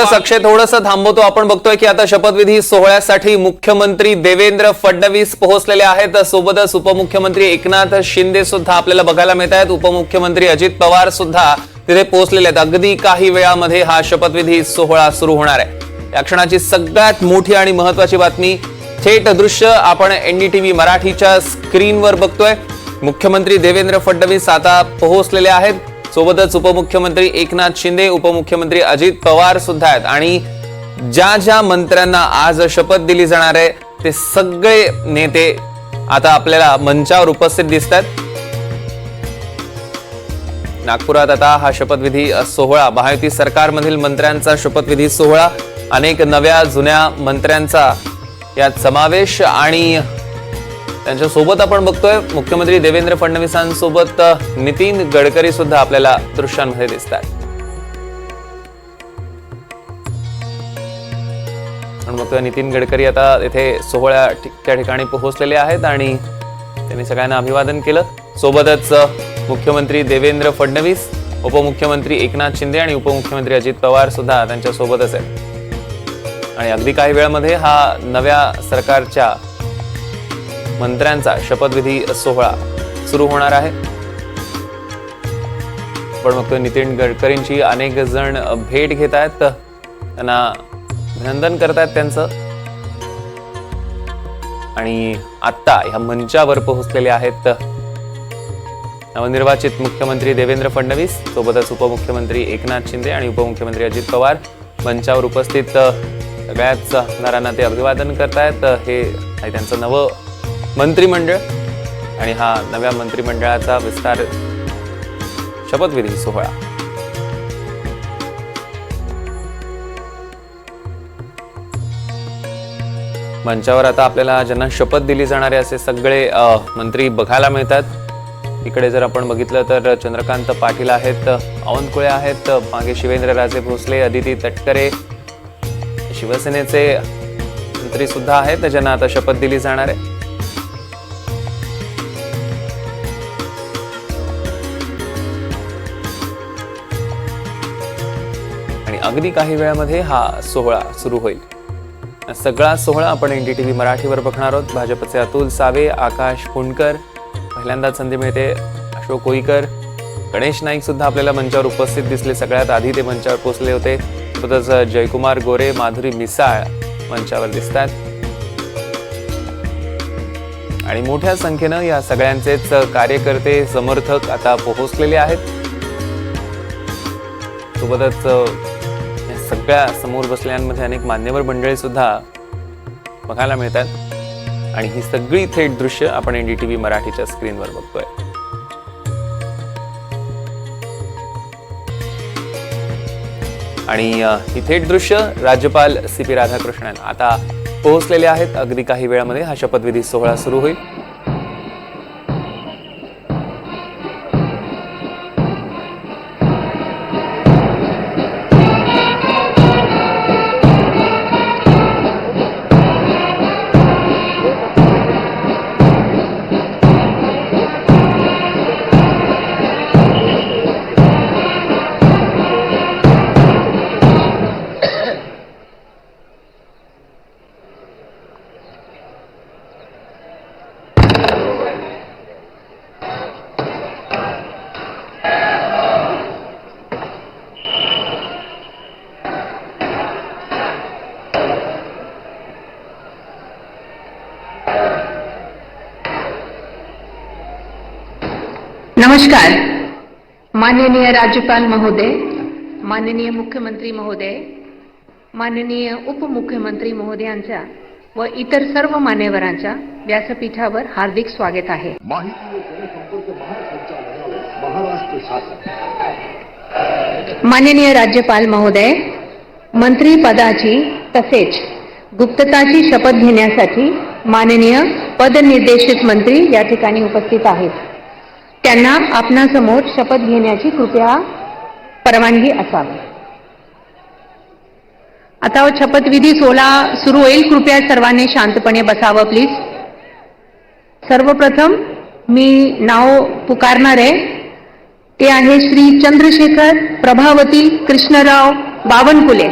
निश्चितच अक्षय थोडंसं थांबवतो. आपण बघतोय की आता शपथविधी सोहळ्यासाठी मुख्यमंत्री देवेंद्र फडणवीस पोहोचलेले आहेत. सोबतच उपमुख्यमंत्री एकनाथ शिंदे सुद्धा आपल्याला बघायला मिळत आहेत. उपमुख्यमंत्री अजित पवार सुद्धा तिथे पोहोचलेले आहेत. अगदी काही वेळामध्ये हा शपथविधी सोहळा सुरू होणार आहे. या क्षणाची सगळ्यात मोठी आणि महत्वाची बातमी, थेट दृश्य आपण एनडीटीव्ही मराठीच्या स्क्रीनवर बघतोय. मुख्यमंत्री देवेंद्र फडणवीस आता पोहोचलेले आहेत. सोबतच उपमुख्यमंत्री एकनाथ शिंदे, उपमुख्यमंत्री अजित पवार सुद्धा आहेत. आणि ज्या ज्या मंत्र्यांना आज शपथ दिली जाणार आहे ते सगळे नेते आता आपल्याला मंचावर उपस्थित दिसत आहेत. नागपुरात आता हा शपथविधी सोहळा, महायुती सरकारमधील मंत्र्यांचा शपथविधी सोहळा, अनेक नव्या जुन्या मंत्र्यांचा यात समावेश आणि त्यांच्या सोबत आपण बघतोय मुख्यमंत्री देवेंद्र फडणवीसांसोबत नितीन गडकरी सुद्धा आपल्याला दृश्यांमध्ये दिसतात. आपण बघतोय नितीन गडकरी आता इथे सोहळ्याच्या ठिकाणी पोहोचलेले आहेत आणि त्यांनी सगळ्यांना अभिवादन केलं. सोबतच मुख्यमंत्री देवेंद्र फडणवीस, उपमुख्यमंत्री एकनाथ शिंदे आणि उपमुख्यमंत्री अजित पवार सुद्धा त्यांच्या सोबतच आहेत. आणि अगदी काही वेळामध्ये हा नव्या सरकारच्या मंत्र्यांचा शपथविधी सोहळा सुरू होणार आहे. पण मग नितीन गडकरींची अनेक जण भेट घेत आहेत, त्यांना अभिनंदन करतायत त्यांचं. आणि आता ह्या मंचावर पोहोचलेले आहेत नवनिर्वाचित मुख्यमंत्री देवेंद्र फडणवीस, सोबतच उपमुख्यमंत्री एकनाथ शिंदे आणि उपमुख्यमंत्री अजित पवार. मंचावर उपस्थित सगळ्याच आमदारांना ते अभिवादन करतायत. हे त्यांचं नवं मंत्रिमंडळ आणि हा नव्या मंत्रिमंडळाचा विस्तार शपथविधी सोहळा. मंचावर आता आपल्याला ज्यांना शपथ दिली जाणारे असे सगळे मंत्री बघायला मिळतात. इकडे जर आपण बघितलं तर चंद्रकांत पाटील आहेत, बावनकुळे आहेत, मागे शिवेंद्रराजे भोसले, अदिती तटकरे, शिवसेनेचे मंत्री सुद्धा आहेत ज्यांना आता शपथ दिली जाणार आहे. आणि अगदी काही वेळामध्ये हा सोहळा सुरू होईल. सगळा सोहळा आपण एनडीटीव्ही मराठीवर बघणार आहोत. भाजपचे अतुल सावे, आकाश पुणकर, पहिल्यांदाच संधी मिळते अशोक कोईकर, गणेश नाईक सुद्धा आपल्याला मंचावर उपस्थित दिसले. सगळ्यात आधी ते मंचावर पोहोचले होते. सोबतच जयकुमार गोरे, माधुरी मिसाळ मंचावर दिसतात. आणि मोठ्या संख्येनं या सगळ्यांचेच कार्यकर्ते, समर्थक आता पोहोचलेले आहेत. सोबतच सगळ्या समोर बसलेल्यांमध्ये अनेक मान्यवर मंडळी सुद्धा बघायला मिळतात. आणि ही सगळी थेट दृश्य आपण एनडीटीव्ही मराठीच्या स्क्रीनवर बघतोय. आणि ही थेट दृश्य राज्यपाल CP राधाकृष्णन आता पोहोचलेले आहेत. अगदी काही वेळामध्ये हा शपथविधी सोहळा सुरू होईल. नमस्कार. माननीय राज्यपाल महोदय, माननीय मुख्यमंत्री महोदय, माननीय उपमुख्यमंत्री महोदयांच्या व इतर सर्व मान्यवरांच्या व्यासपीठावर हार्दिक स्वागत आहे. माहिती व जनसंपर्क महासंचालनालय, महाराष्ट्र शासन. माननीय राज्यपाल महोदय, मंत्री पदाची तसेच गुप्तताची शपथ घेण्यासाठी माननीय पदनिर्देशित मंत्री या ठिकाणी उपस्थित आहेत. त्यांना आपणासमोर शपथ घेण्याची कृपया परवानगी असावी. आता शपथविधी सोहळा सुरू होईल. कृपया सर्वांनी शांतपणे बसावं प्लीज. सर्वप्रथम मी नाव पुकारणार आहे. ते आहे श्री चंद्रशेखर प्रभावती कृष्णराव बावनकुळे.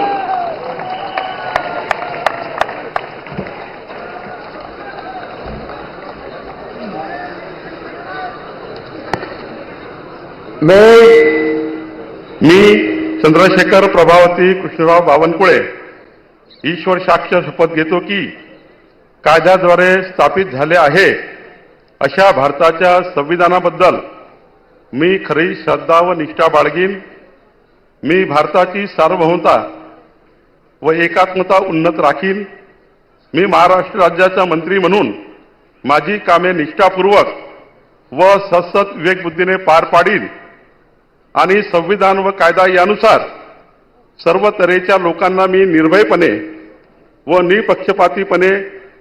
मी चंद्रशेखर प्रभावती कृष्णराव बावनकुळे ईश्वर साक्ष शपथ घेतो की कायद्याद्वारे स्थापित झाले आहे अशा भारताच्या संविधानाबद्दल मी खरी श्रद्धा व निष्ठा बाळगीन. मी भारताची सार्वभौमता व एकात्मता उन्नत राखीन. मी महाराष्ट्र राज्याचा मंत्री म्हणून माझी कामे निष्ठापूर्वक व सतत विवेकबुद्धीने पार पाडीन आणि संविधान व कायदा यानुसार सर्व तऱ्हेच्या लोकांना मी निर्भयपणे व निपक्षपातीपणे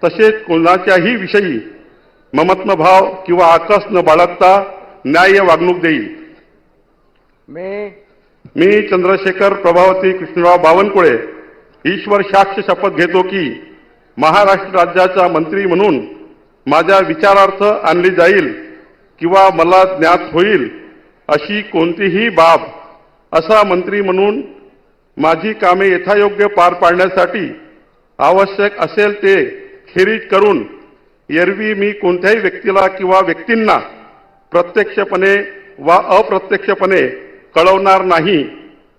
तसेच कोणाच्याही विषयी ममत्वभाव किंवा आकस न बाळगता न्याय्य वागणूक देईल. मी चंद्रशेखर प्रभावती कृष्णराव बावनकुळे ईश्वर साक्ष शपथ घेतो की महाराष्ट्र राज्याचा मंत्री म्हणून माझ्या विचारार्थ आणली जाईल किंवा मला ज्ञात होईल अशी कोणतीही बाब असा मंत्री म्हणून माझी कामे यथायोग्य पार पाडण्यासाठी आवश्यक असेल ते खेरीज करून एरवी मी कोणत्याही व्यक्तीला किंवा व्यक्तींना प्रत्यक्षपणे वा अप्रत्यक्षपणे कळवणार नाही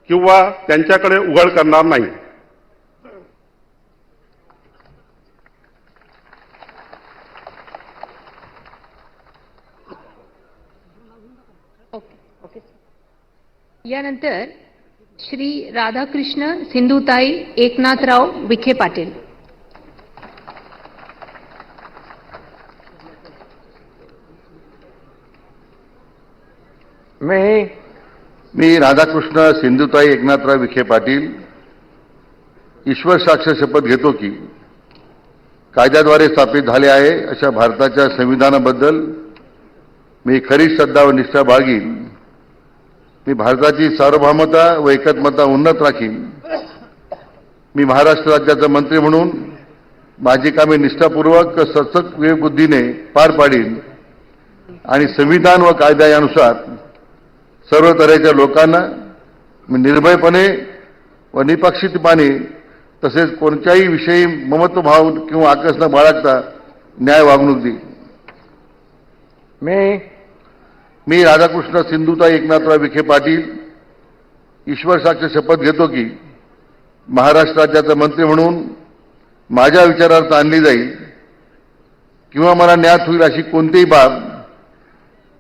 किंवा त्यांच्याकडे उघड करणार नाही. यानंतर श्री राधाकृष्ण सिंधुताई एकनाथराव विखे पाटील. मी राधाकृष्ण सिंधुताई एकनाथराव विखे पाटील ईश्वर साक्ष शपथ घेतो की कायद्याद्वारे स्थापित झाले आहे अशा भारताच्या संविधानाबद्दल मी खरी श्रद्धा व निष्ठा बाळगीन. मी भारताची सार्वभौमता व एकात्मता उन्नत राखीन. मी महाराष्ट्र राज्याचा मंत्री म्हणून माझी कामे निष्ठापूर्वक सतत विवेकबुद्धीने पार पाडीन आणि संविधान व कायदा यानुसार सर्व तऱ्हेच्या लोकांना मी निर्भयपणे व निपक्षपातीपणे तसेच कोणत्याही विषयी ममत्वभाव किंवा आकस न बाळगता न्याय वागणूक देईल. मी राधाकृष्ण सिंधुताई एकनाथराव विखे पाटील ईश्वर साक्ष शपथ घेतो की महाराष्ट्र राज्याचा मंत्री म्हणून माझ्या विचारार्थ आणली जाईल किंवा मला ज्ञात होईल अशी कोणतीही बाब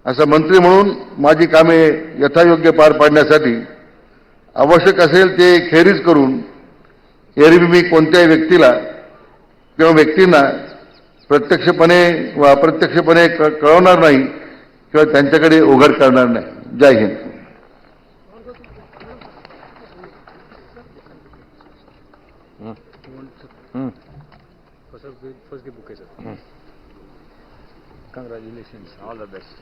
असा मंत्री म्हणून माझी कामे यथायोग्य पार पाडण्यासाठी आवश्यक असेल ते खेरीज करून एरवी मी कोणत्याही व्यक्तीला किंवा व्यक्तींना प्रत्यक्षपणे व अप्रत्यक्षपणे कळवणार नाही किंवा त्यांच्याकडे उघड करणार नाही. जय Hind. Congratulations, all the best.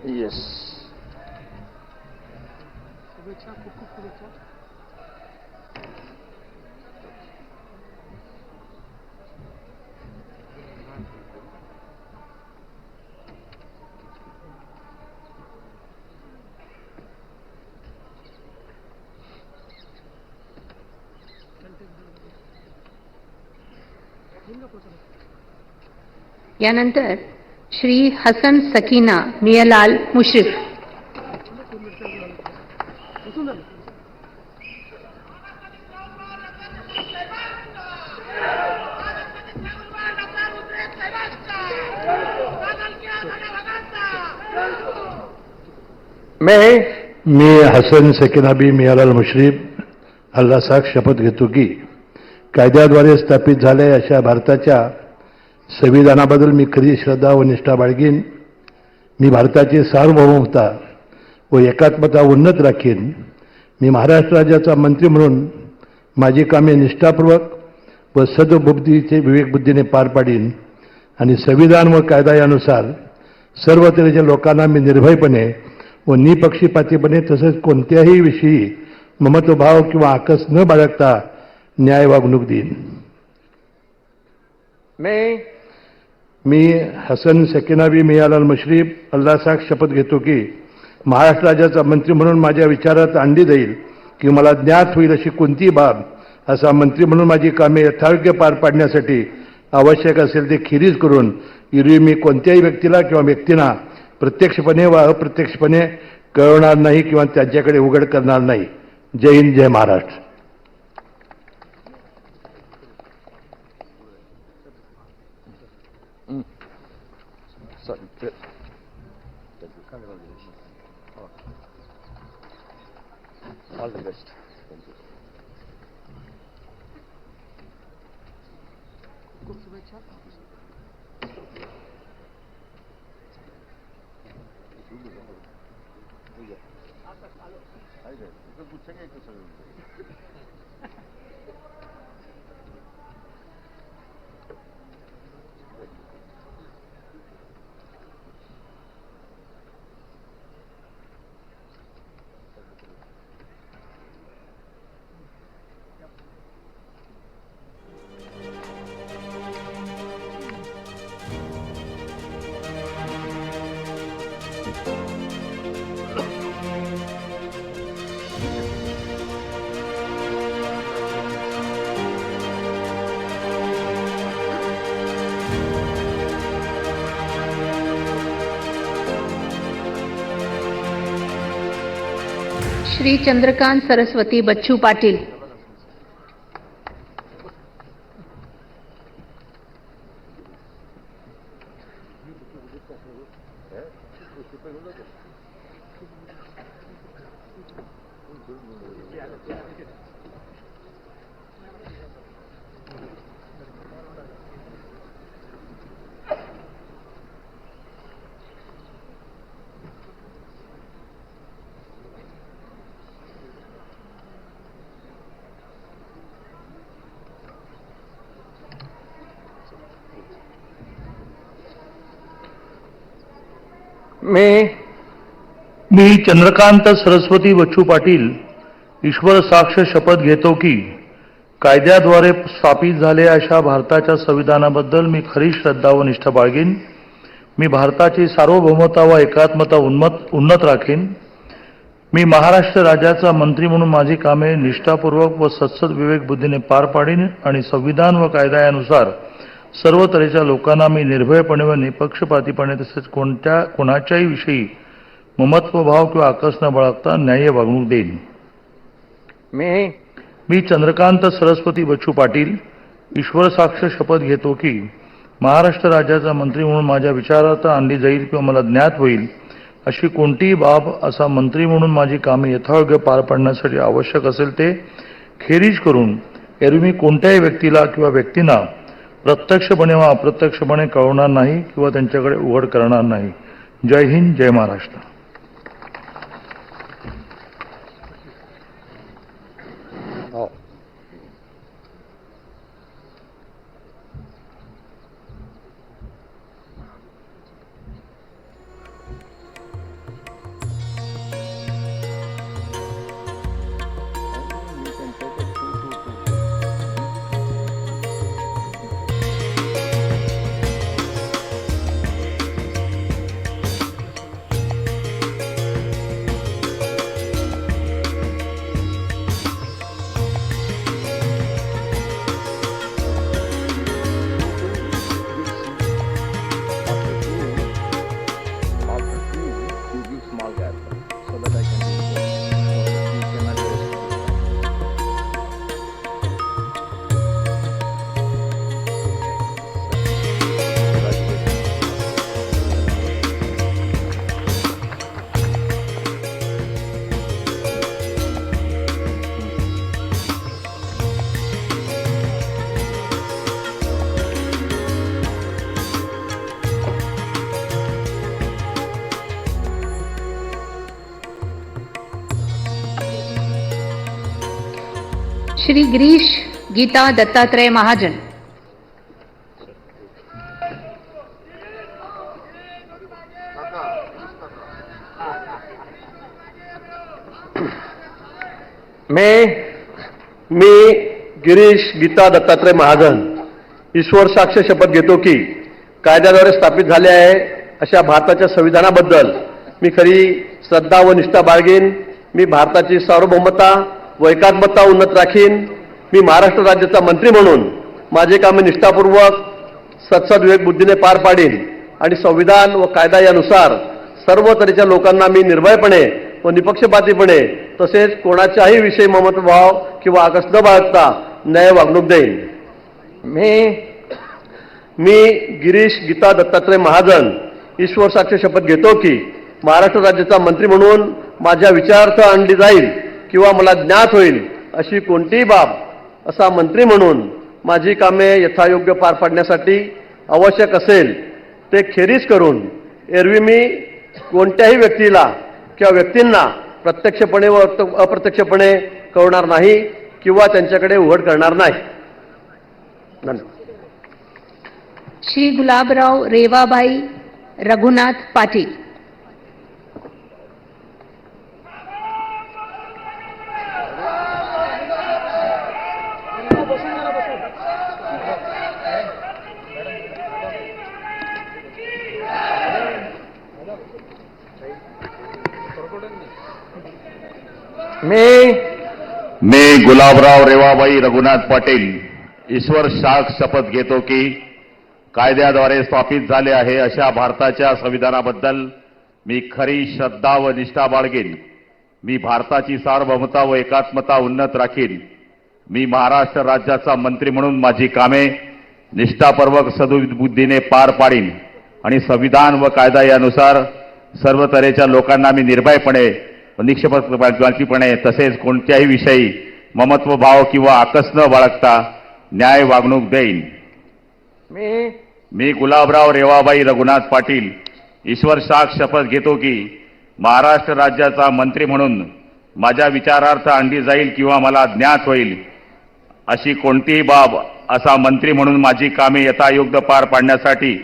Yes. यानंतर श्री हसन सकीना मियालाल मुश्रीफ. मी हसन सकीनाबी मियालाल मुश्रीफ अल्लाह साक्ष शपथ घेतो की कायद्याद्वारे स्थापित झाले अशा भारताच्या संविधानाबद्दल मी खरी श्रद्धा व निष्ठा बाळगीन. मी भारताची सार्वभौमता व एकात्मता उन्नत राखीन. मी महाराष्ट्र राज्याचा मंत्री म्हणून माझी कामे निष्ठापूर्वक व सद्बुद्धीचे विवेकबुद्धीने पार पाडीन आणि संविधान व कायदा यानुसार सर्व तऱ्हेच्या लोकांना मी निर्भयपणे व निपक्षपातीपणे तसेच कोणत्याही विषयी ममत्वभाव किंवा आकस न बाळगता न्याय वागणूक देईन. मी हसन सकीनाबी मियालाल मुश्रीफ अल्लाह साक्ष शपथ घेतो की महाराष्ट्र राज्याचा मंत्री म्हणून माझ्या विचारात आणली जाईल की मला ज्ञात होईल अशी कोणतीही बाब असा मंत्री म्हणून माझी कामे यथायोग्य पार पाडण्यासाठी आवश्यक असेल ते खेरीज करून एरवी मी कोणत्याही व्यक्तीला किंवा व्यक्तींना प्रत्यक्षपणे वा अप्रत्यक्षपणे कळवणार नाही किंवा त्यांच्याकडे उघड करणार नाही. जय हिंद, जय Maharashtra. Sorry. Congratulations. All the best. Thank you. Shri Chandrakant Saraswati Bachchu Patil. मी चंद्रकांत सरस्वती बच्चू पाटील ईश्वर साक्ष शपथ घेतो की कायद्याद्वारे स्थापित झालेल्या अशा भारताच्या संविधानाबद्दल मी खरी श्रद्धा व निष्ठा बाळगीन. मी भारताची सार्वभौमता व एकात्मता उन्नत राखीन. मी महाराष्ट्र राज्याचा मंत्री म्हणून माझी कामे निष्ठापूर्वक व सत्सद विवेक बुद्धीने पार पाडीन आणि संविधान व कायद्यानुसार सर्व तऱ्हेच्या लोकांना मी निर्भयपणे व निपक्षपातीपणे तसेच कोणाच्याही विषयी ममत्वभाव किंवा आकस न बाळगता न्याय्य वागणूक देईन. मी चंद्रकांत सरस्वती बच्चू पाटील ईश्वर साक्ष शपथ घेतो की महाराष्ट्र राज्याचा मंत्री म्हणून माझ्या विचारात आणली जाईल किंवा मला ज्ञात होईल अशी कोणतीही बाब असा मंत्री म्हणून माझी कामे यथायोग्य पार पाडण्यासाठी आवश्यक असेल ते खेरीज करून एरवी मी कोणत्याही व्यक्तीला किंवा व्यक्तींना प्रत्यक्षपणे वा अप्रत्यक्षपणे कळवणार नाही किंवा त्यांच्याकडे उघड करणार नाही. जय हिंद, जय महाराष्ट्र. Oh. श्री गिरीश गीता दत्तात्रय महाजन. मी गिरीश गीता दत्तात्रय महाजन ईश्वर साक्ष शपथ घेतो की कायद्याद्वारे स्थापित झाले आहे अशा भारताच्या संविधानाबद्दल मी खरी श्रद्धा व निष्ठा बाळगीन. मी भारताची सार्वभौमता व एकात्मता उन्नत राखीन. मी महाराष्ट्र राज्याचा मंत्री म्हणून माझे कामे निष्ठापूर्वक सत्सद विवेक बुद्धीने पार पाडीन आणि संविधान व कायदा यानुसार सर्व तऱ्हेच्या लोकांना मी निर्भयपणे व निपक्षपातीपणे तसेच कोणाच्याही विषयी ममत्वभाव किंवा आकस न बाळगता न्याय वागणूक देईन. मी गिरीश गीता दत्तात्रय महाजन ईश्वर साक्ष शपथ घेतो की महाराष्ट्र राज्याचा मंत्री म्हणून माझ्या विचारार्थ आणली जाईल किंवा मला ज्ञात होईल अशी कोणतीही बाब असा मंत्री म्हणून माझी कामे यथायोग्य पार पाडण्यासाठी आवश्यक असेल ते खेरीज करून एरवी मी कोणत्याही व्यक्तीला किंवा व्यक्तींना प्रत्यक्षपणे व अप्रत्यक्षपणे कळवणार नाही किंवा त्यांच्याकडे उघड करणार नाही. धन्यवाद. श्री गुलाबराव रेवाबाई रघुनाथ पाटील. मी गुलाबराव रेवाबाई रघुनाथ पाटील ईश्वर साक्ष शपथ घेतो की कायद्याद्वारे स्थापित झाले आहे अशा भारताच्या संविधानाबद्दल मी खरी श्रद्धा व निष्ठा बाळगेन. मी भारताची सार्वभौमता व एकात्मता उन्नत राखीन. मी महाराष्ट्र राज्याचा मंत्री म्हणून माझी कामे निष्ठापूर्वक सद्बुद्धीने पार पाडीन आणि संविधान व कायदा यानुसार सर्व तऱ्हेच्या लोकांना मी निर्भयपणे व निष्पक्षपातीपणे तसेच कोणत्याही विषयी ममत्व भाव किंवा आकस न बाळगता न्याय वागणूक देईन. मी गुलाबराव रेवाबाई रघुनाथ पाटील ईश्वर साक्ष शपथ घेतो की महाराष्ट्र राज्याचा मंत्री म्हणून माझ्या विचारार्थ आणली जाईल किंवा मला ज्ञात होईल अशी कोणतीही बाब असा मंत्री म्हणून माझी कामे यथायोग्य पार पाडण्यासाठी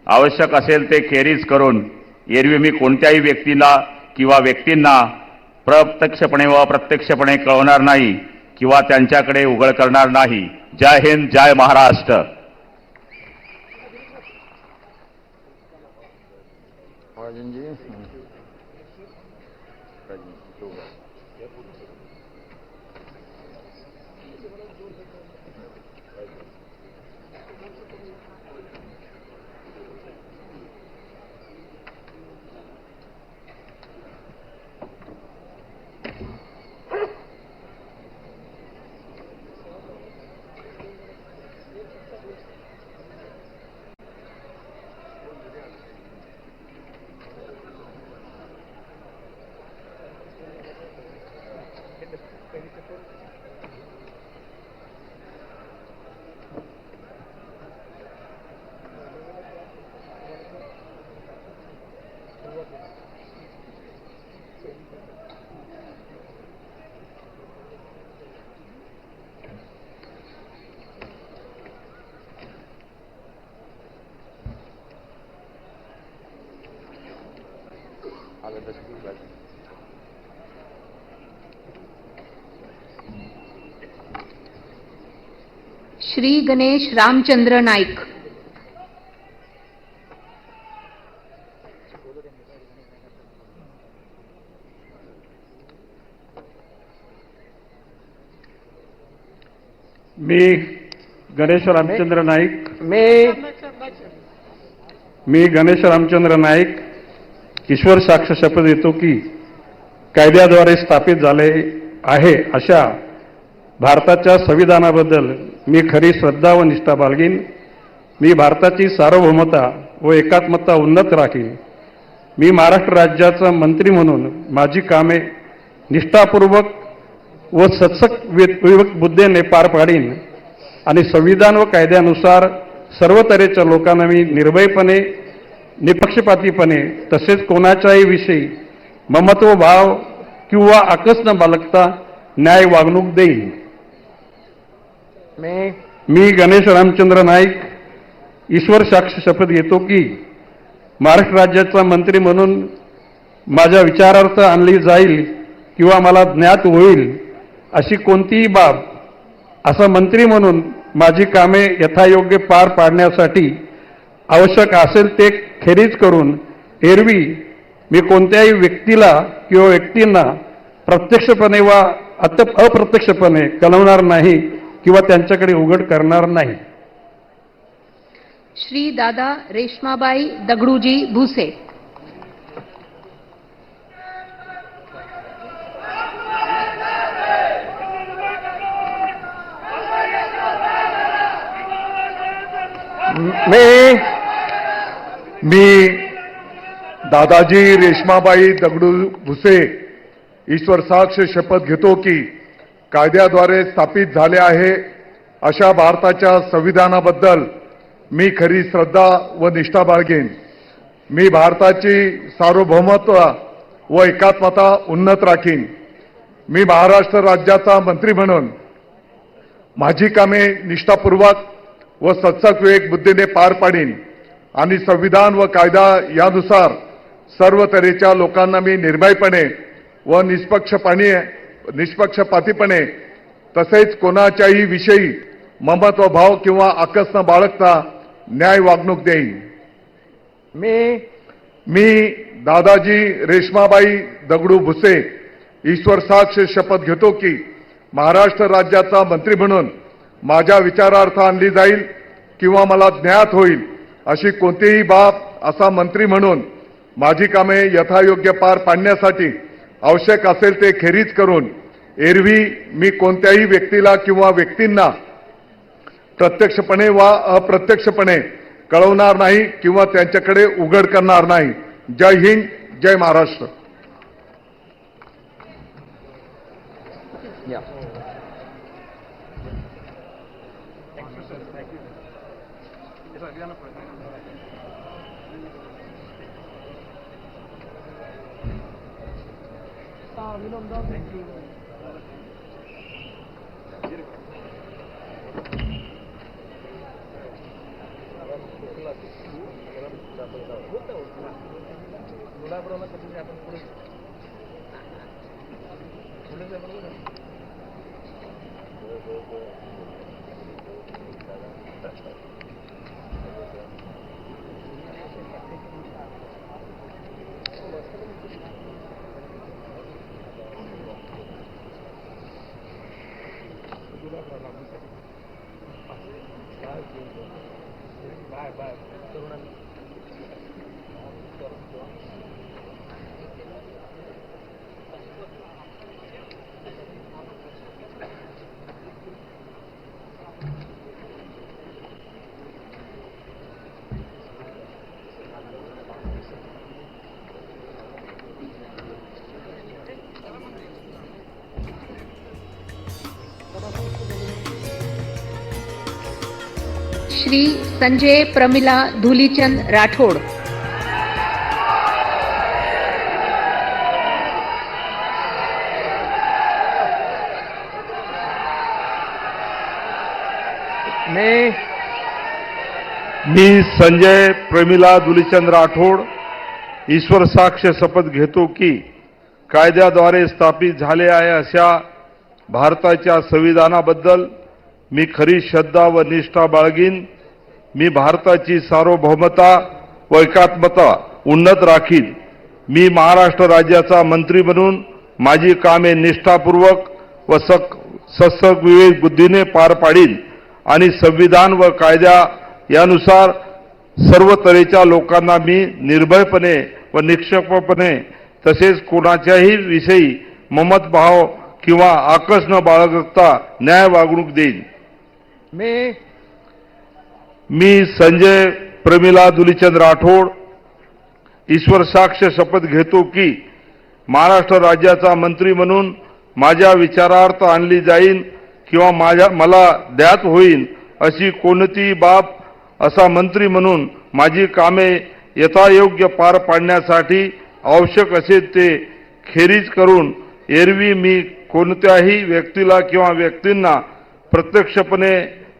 आवश्यक असेल ते खेरीज करून एरवी मी कोणत्याही व्यक्तीला किंवा व्यक्तींना प्रत्यक्षपणे व अप्रत्यक्षपणे कळवणार नाही किंवा त्यांच्याकडे उघड करणार नाही. जय हिंद, जय महाराष्ट्र. महाजन जी. श्री गणेश रामचंद्र नाईक. मी गणेश रामचंद्र नाईक. मी गणेश रामचंद्र नाईक ईश्वर साक्ष शपथ घेतो की कायद्याद्वारे स्थापित झाले आहे अशा भारताच्या संविधानाबद्दल मी खरी श्रद्धा व निष्ठा बाळगीन. मी भारताची सार्वभौमता व एकात्मता उन्नत राखीन. मी महाराष्ट्र राज्याचा मंत्री म्हणून माझी कामे निष्ठापूर्वक व सत्सक विवेक बुद्धीने पार पाडीन आणि संविधान व कायद्यानुसार सर्व तऱ्हेच्या लोकांना मी निर्भयपणे निपक्षपातीपणे तसेच कोणाच्याही विषयी ममत्व भाव किंवा आकस न बाळगता न्याय वागणूक देईन. मी गणेश रामचंद्र नाईक ईश्वर साक्ष शपथ घेतो की महाराष्ट्र राज्याचा मंत्री म्हणून माझ्या विचारार्थ आणली जाईल किंवा मला ज्ञात होईल अशी कोणतीही बाब असा मंत्री म्हणून माझी कामे यथायोग्य पार पाडण्यासाठी आवश्यक असेल ते खेरीज करून एरवी मी कोणत्याही व्यक्तीला किंवा व्यक्तींना प्रत्यक्षपणे वा अप्रत्यक्षपणे कळवणार नाही किंवा त्यांच्याकडे उघड करणार नाही. श्री दादा रेश्माबाई दगडूजी भुसे, मी दादाजी रेश्माबाई दगडू भुसे ईश्वर साक्ष शपथ घेतो की कायद्याद्वारे स्थापित झाले आहे अशा भारताच्या संविधानाबद्दल मी खरी श्रद्धा व निष्ठा बाळगेन. मी भारताची सार्वभौमत्व व एकात्मता उन्नत राखीन. मी महाराष्ट्र राज्याचा मंत्री म्हणून माझी कामे निष्ठापूर्वक व सत्सक विवेक बुद्धीने पार पाडीन आणि संविधान व कायदा यानुसार सर्व तऱ्हेच्या लोकांना मी निर्भयपणे व निष्पक्षपातीपणे तसेच कोणाच्याही विषयी ममत्व भाव किंवा आकस न बाळगता न्याय वागणूक देईन. मी दादाजी रेश्माबाई दगडू भुसे ईश्वर साक्ष शपथ घेतो की महाराष्ट्र राज्याचा मंत्री म्हणून माझ्या विचारार्थ आणली जाईल किंवा मला ज्ञात होईल अशी कोणतीही बाब असा मंत्री म्हणून माझी कामे यथायोग्य पार पाडण्यासाठी आवश्यक असेल ते खेरीज करून एरवी मी कोणत्याही व्यक्तीला किंवा व्यक्तींना प्रत्यक्षपणे वा अप्रत्यक्षपणे कळवणार नाही किंवा त्यांच्याकडे उघड करणार नाही. जय हिंद, जय महाराष्ट्र. श्री संजय प्रमिला धुलीचंद राठोड, मी संजय प्रमिला दुलीचंद राठोड ईश्वर साक्ष शपथ घेतो की कायद्याद्वारे स्थापित झाले आहे अशा भारताच्या संविधानाबद्दल मी खरी श्रद्धा व निष्ठा बाळगीन. मी भारताची सार्वभौमता व एकात्मता उन्नत राखीन. मी महाराष्ट्र राज्याचा मंत्री म्हणून माझी कामे निष्ठापूर्वक व सत्सक विवेक बुद्धीने पार पाडीन आणि संविधान व कायदा यानुसार सर्व तऱ्हेच्या लोकांना मी निर्भयपणे व निष्पक्षपातीपणे तसेच कोणाच्याही विषयी ममतभाव किंवा आकस न बाळगता न्याय वागणूक देईन. मी संजय प्रमिला दुलीचंद राठोड ईश्वर साक्ष शपथ घेतो की महाराष्ट्र राज्याचा मंत्री म्हणून माझ्या विचारार्थ आणली जाईल किंवा मला ज्ञात होईल अशी कोणतीही बाब असा मंत्री म्हणून माझी कामे यथायोग्य पार पाडण्यासाठी आवश्यक असेल ते खेरीज करून एरवी मी कोणत्याही व्यक्तीला किंवा व्यक्तींना प्रत्यक्षपणे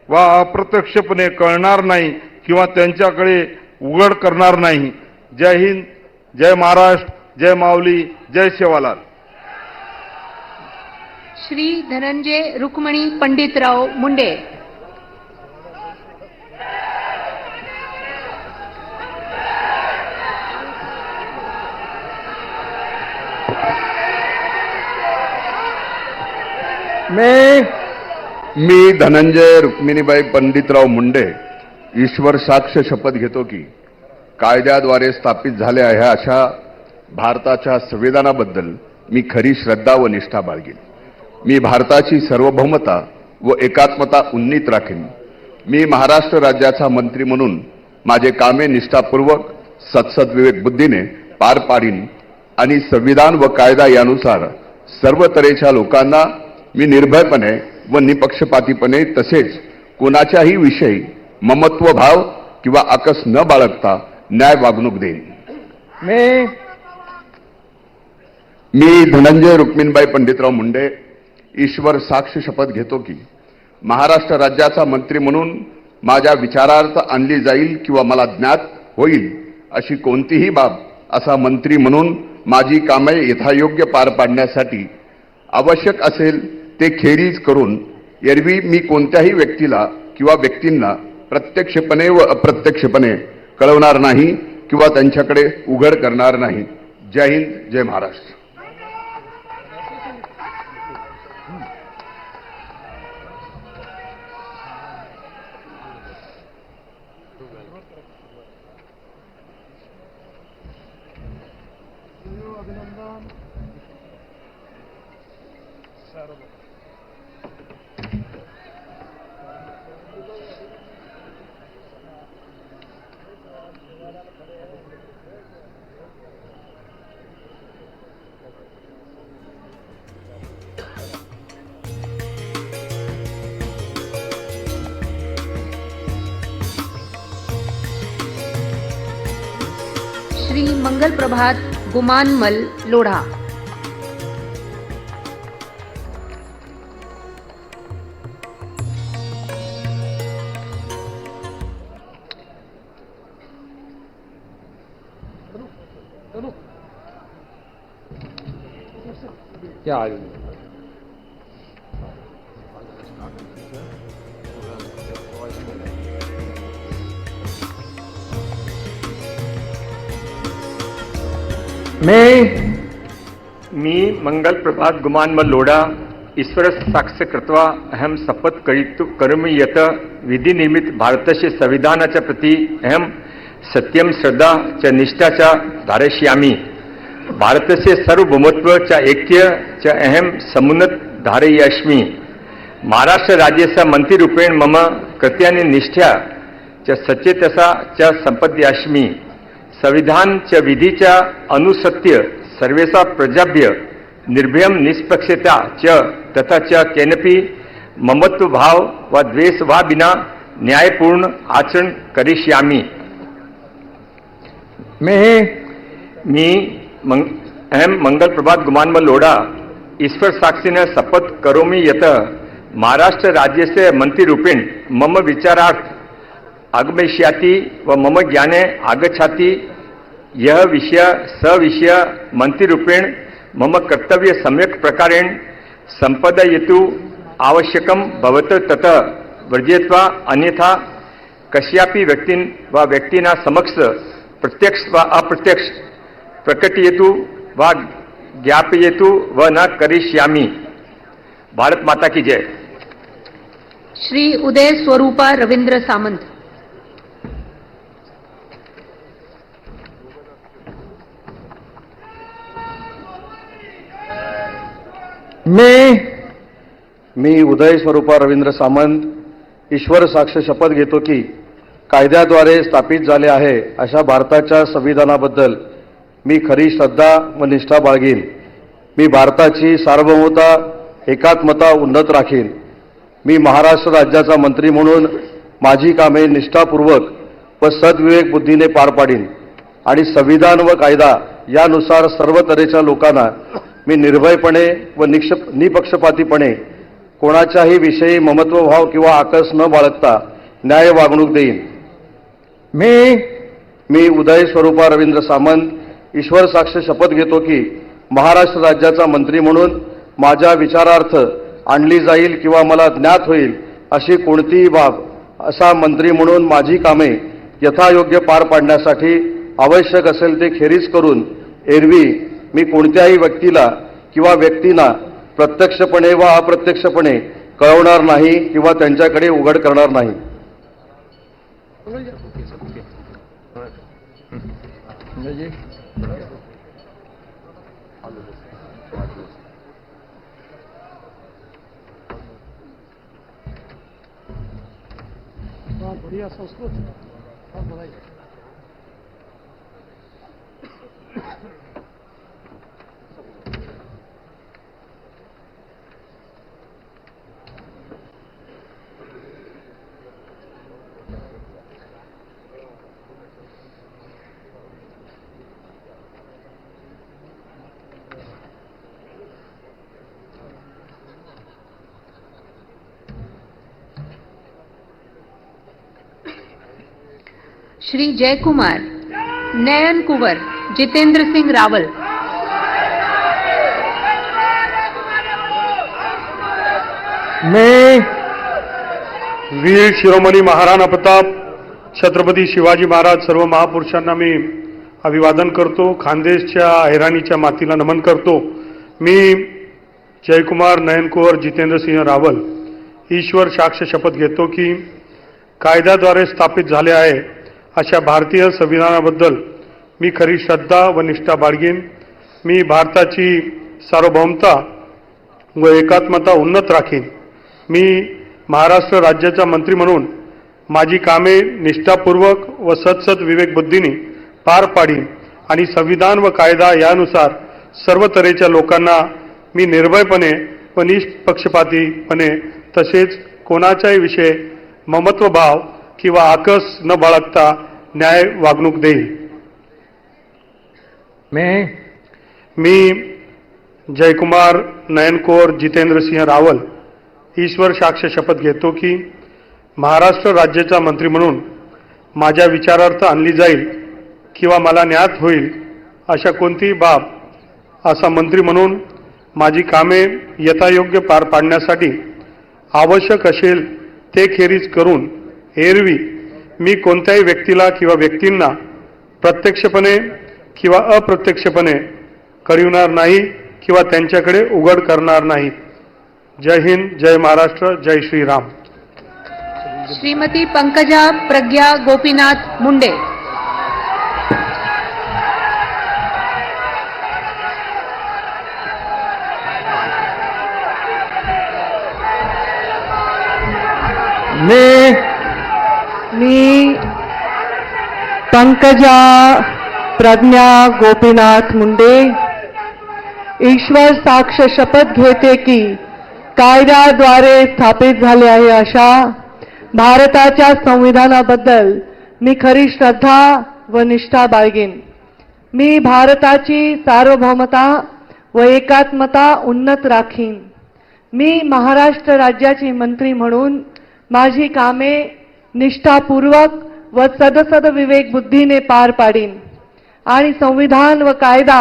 वा अप्रत्यक्षपणे कळणार नाही किंवा त्यांच्याकडे उघड करणार नाही. जय हिंद, जय महाराष्ट्र, जय माऊली, जय सेवालाल. श्री धनंजय रुक्मणी पंडितराव मुंडे, मी धनंजय रुक्मिणीबाई पंडितराव मुंडे ईश्वर साक्ष शपथ घेतो की कायद्याद्वारे स्थापित झाले आहे अशा भारताच्या संविधानाबद्दल मी खरी श्रद्धा व निष्ठा बाळगेन. मी भारताची सार्वभौमता व एकात्मता उन्नीत राखेन. मी महाराष्ट्र राज्याचा मंत्री म्हणून माझे कामे निष्ठापूर्वक सत्सद्विवेक बुद्धीने पार पाडीन आणि संविधान व कायदा यानुसार सर्व तऱ्हेच्या लोकांना मी निर्भयपणे व निपक्षपातीपणे तसेच कोणाच्याही विषयी ममत्व भाव किंवा आकस न बाळगता न्याय वागणूक देईन. मी धनंजय रुक्मिणबाई पंडितराव मुंडे ईश्वर साक्ष शपथ घेतो की महाराष्ट्र राज्याचा मंत्री म्हणून माझ्या विचारार्थ आणली जाईल किंवा मला ज्ञात होईल अशी कोणतीही बाब असा मंत्री म्हणून माझी कामे यथायोग्य पार पाडण्यासाठी आवश्यक असेल ते खेरीज करून एरवी मी कोणत्याही व्यक्तीला किंवा व्यक्तींना प्रत्यक्षपणे व अप्रत्यक्षपणे कळवणार नाही किंवा त्यांच्याकडे उघड करणार नाही. जय हिंद, जय महाराष्ट्र. श्री मंगल प्रभात गुमानमल लोढ़ा. क्या मी मंगल प्रभात गुमानमल लोढ़ा ईश्वर साक्ष कृत्वा अहम शपथ करोमि यत विधि निर्मित भारतस्य संविधानाच्या प्रति अहम सत्यम श्रद्धा च निष्ठा च धारयिष्यामि. भारतस्य सार्वभौमत्व च ऐक्य च अहम समुन्नत धारयिष्यामि. महाराष्ट्र राज्यस्य मंत्रीरूपेण मम कृत्यानि निष्ठा च सचेतसा च संपद्यास्मि. संविधान च विधि च अनुसत्य सर्वेषा प्रजाभ्य निर्भयं निष्पक्षता च तथा च केनपि ममत्व भाव व द्वेष वा बिना न्यायपूर्ण आचरण करिष्यामि. अहम मंगल प्रभात गुमानमल लोढ़ा ईश्वर साक्षिण शपथ करोमि यत महाराष्ट्र राज्यस्य मंत्रीरूपेण मम विचारार्थ आगमिष्याति व मम ज्ञाने आगच्छाति यह विषय सविषय मंत्रीरूपेण मम कर्तव्य सम्यक प्रकारेण संपादयितु आवश्यकं भवत तत वर्जयित्वा अन्यथा कस्यापि व्यक्तिन व व्यक्तिना समक्ष प्रत्यक्ष व अप्रत्यक्ष प्रकटयतु व ज्ञापयतु व न करिष्यामि. भारत माता की जय. श्री उदय स्वरूपा रवींद्र सामंत. मी उदय स्वरूपा रवींद्र सामंत ईश्वर साक्ष शपथ घेतो की कायद्याद्वारे स्थापित झाले आहे अशा भारताच्या संविधानाबद्दल मी खरी श्रद्धा व निष्ठा बाळगीन. मी भारताची सार्वभौमता एकात्मता उन्नत राखीन. मी महाराष्ट्र राज्याचा मंत्री म्हणून माझी कामे निष्ठापूर्वक व सद्विवेक बुद्धीने पार पाडीन आणि संविधान व कायदा यानुसार सर्व तऱ्हेच्या लोकांना मी निर्भयपणे व निपक्षपातीपणे कोणाच्याही विषयी ममत्वभाव किंवा आकस न बाळगता न्याय वागणूक देईन. मी उदय स्वरूपा रवींद्र सामंत ईश्वर साक्ष शपथ घेतो की महाराष्ट्र राज्याचा मंत्री म्हणून माझ्या विचारार्थ आणली जाईल किंवा मला ज्ञात होईल अशी कोणतीही बाब असा मंत्री म्हणून माझी कामे यथायोग्य पार पाडण्यासाठी आवश्यक असेल ते खेरीज करून एरवी मी कोणत्याही व्यक्तीला किंवा व्यक्तींना प्रत्यक्षपणे व अप्रत्यक्षपणे कळवणार नाही किंवा त्यांच्याकडे उघड करणार नाही. संजय जी बढ़िया संस्कृत श्री जयकुमार नयन कुंवर जितेंद्र सिंह रावल, मैं वीर शिरोमणी महाराणा प्रताप छत्रपती शिवाजी महाराज सर्व महापुरुषांना मी अभिवादन करतो. खानदेशच्या हैराणीच्या मातीला नमन करतो. मी जयकुमार नयनकुवर जितेंद्रसिंह रावल ईश्वर साक्ष शपथ घेतो की कायद्याद्वारे स्थापित झाले आहे अशा भारतीय संविधानाबद्दल मी खरी श्रद्धा व निष्ठा बाळगीन. मी भारताची सार्वभौमता व एकात्मता उन्नत राखीन. मी महाराष्ट्र राज्याचा मंत्री म्हणून माझी कामे निष्ठापूर्वक व सत्सद विवेकबुद्धीने पार पाडीन आणि संविधान व कायदा यानुसार सर्व तऱ्हेच्या लोकांना मी निर्भयपणे व निष्पक्षपातीपणे तसेच कोणाच्याही विषयी ममत्वभाव किंवा आकस न बाळगता न्याय वागणूक देईल. मी जयकुमार नयनकुवर जितेंद्रसिंह रावल ईश्वर साक्ष शपथ घेतो की महाराष्ट्र राज्याचा मंत्री म्हणून माझ्या विचारार्थ आणली जाईल किंवा मला ज्ञात होईल अशा कोणतीही बाब असा मंत्री म्हणून माझी कामे यथायोग्य पार पाडण्यासाठी आवश्यक असेल ते खेरीज करून एरवी मी कोणत्याही व्यक्तीला किंवा व्यक्तींना प्रत्यक्षपणे किंवा अप्रत्यक्षपणे कळविणार नाही किंवा त्यांच्याकडे उघड करणार नाही. जय हिंद, जय महाराष्ट्र, जय श्रीराम. श्रीमती पंकजा प्रज्ञा गोपीनाथ मुंडे, मी पंकजा प्रज्ञा गोपीनाथ मुंडे ईश्वर साक्ष शपथ घेते की कायद्याद्वारे स्थापित झाले आहे अशा भारताच्या संविधानाबद्दल मी खरी श्रद्धा व निष्ठा बाळगीन. मी भारताची सार्वभौमता व एकात्मता उन्नत राखीन. मी महाराष्ट्र राज्याची मंत्री म्हणून माझी कामे निष्ठापूर्वक व सदसद विवेक बुद्धीने पार पाडीन आणि संविधान व कायदा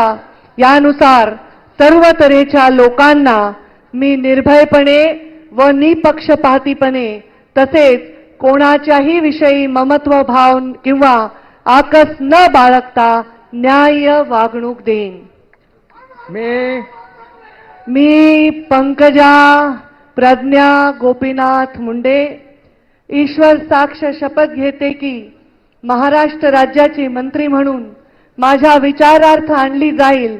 यानुसार सर्व तऱ्हेच्या लोकांना मी निर्भयपणे व निपक्षपातीपणे तसेच कोणाच्याही विषयी ममत्व भाव किंवा आकस न बाळगता न्याय्य वागणूक देईन. मी पंकजा प्रज्ञा गोपीनाथ मुंडे ईश्वर साक्ष शपथ घेते की महाराष्ट्र राज्याची मंत्री म्हणून माझ्या विचारार्थ आणली जाईल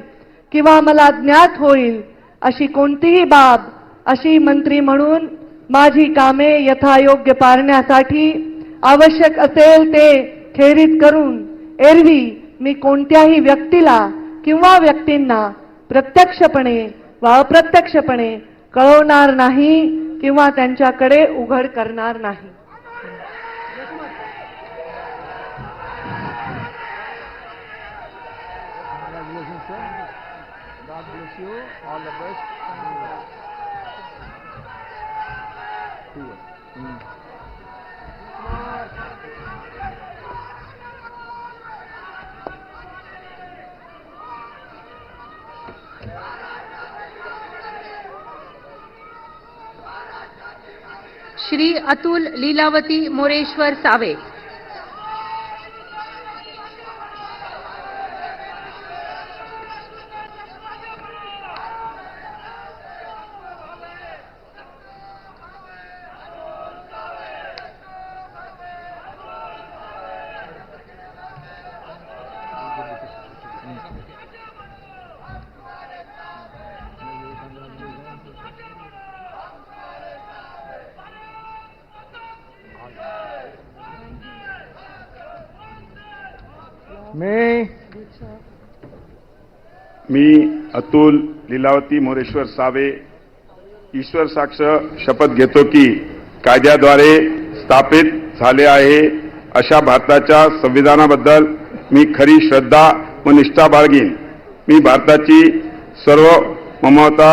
किंवा मला ज्ञात होईल अशी कोणतीही बाब अशी मंत्री म्हणून माझी कामे यथायोग्य पारण्यासाठी आवश्यक असेल ते खेरीज करून एरवी मी कोणत्याही व्यक्तीला किंवा व्यक्तींना प्रत्यक्षपणे वा अप्रत्यक्षपणे कळवणार नाही किंवा त्यांच्याकडे उघड करणार नाही. God bless you. All the best. Shri Atul Lilavati Moreshwar Save, मी अतुल लीलावती मोरेश्वर सावे ईश्वर साक्ष शपथ घेतो की कायद्याद्वारे स्थापित झाले आहे अशा भारताच्या संविधानाबद्दल मी खरी श्रद्धा व निष्ठा बाळगीन. मी भारताची सार्वभौमता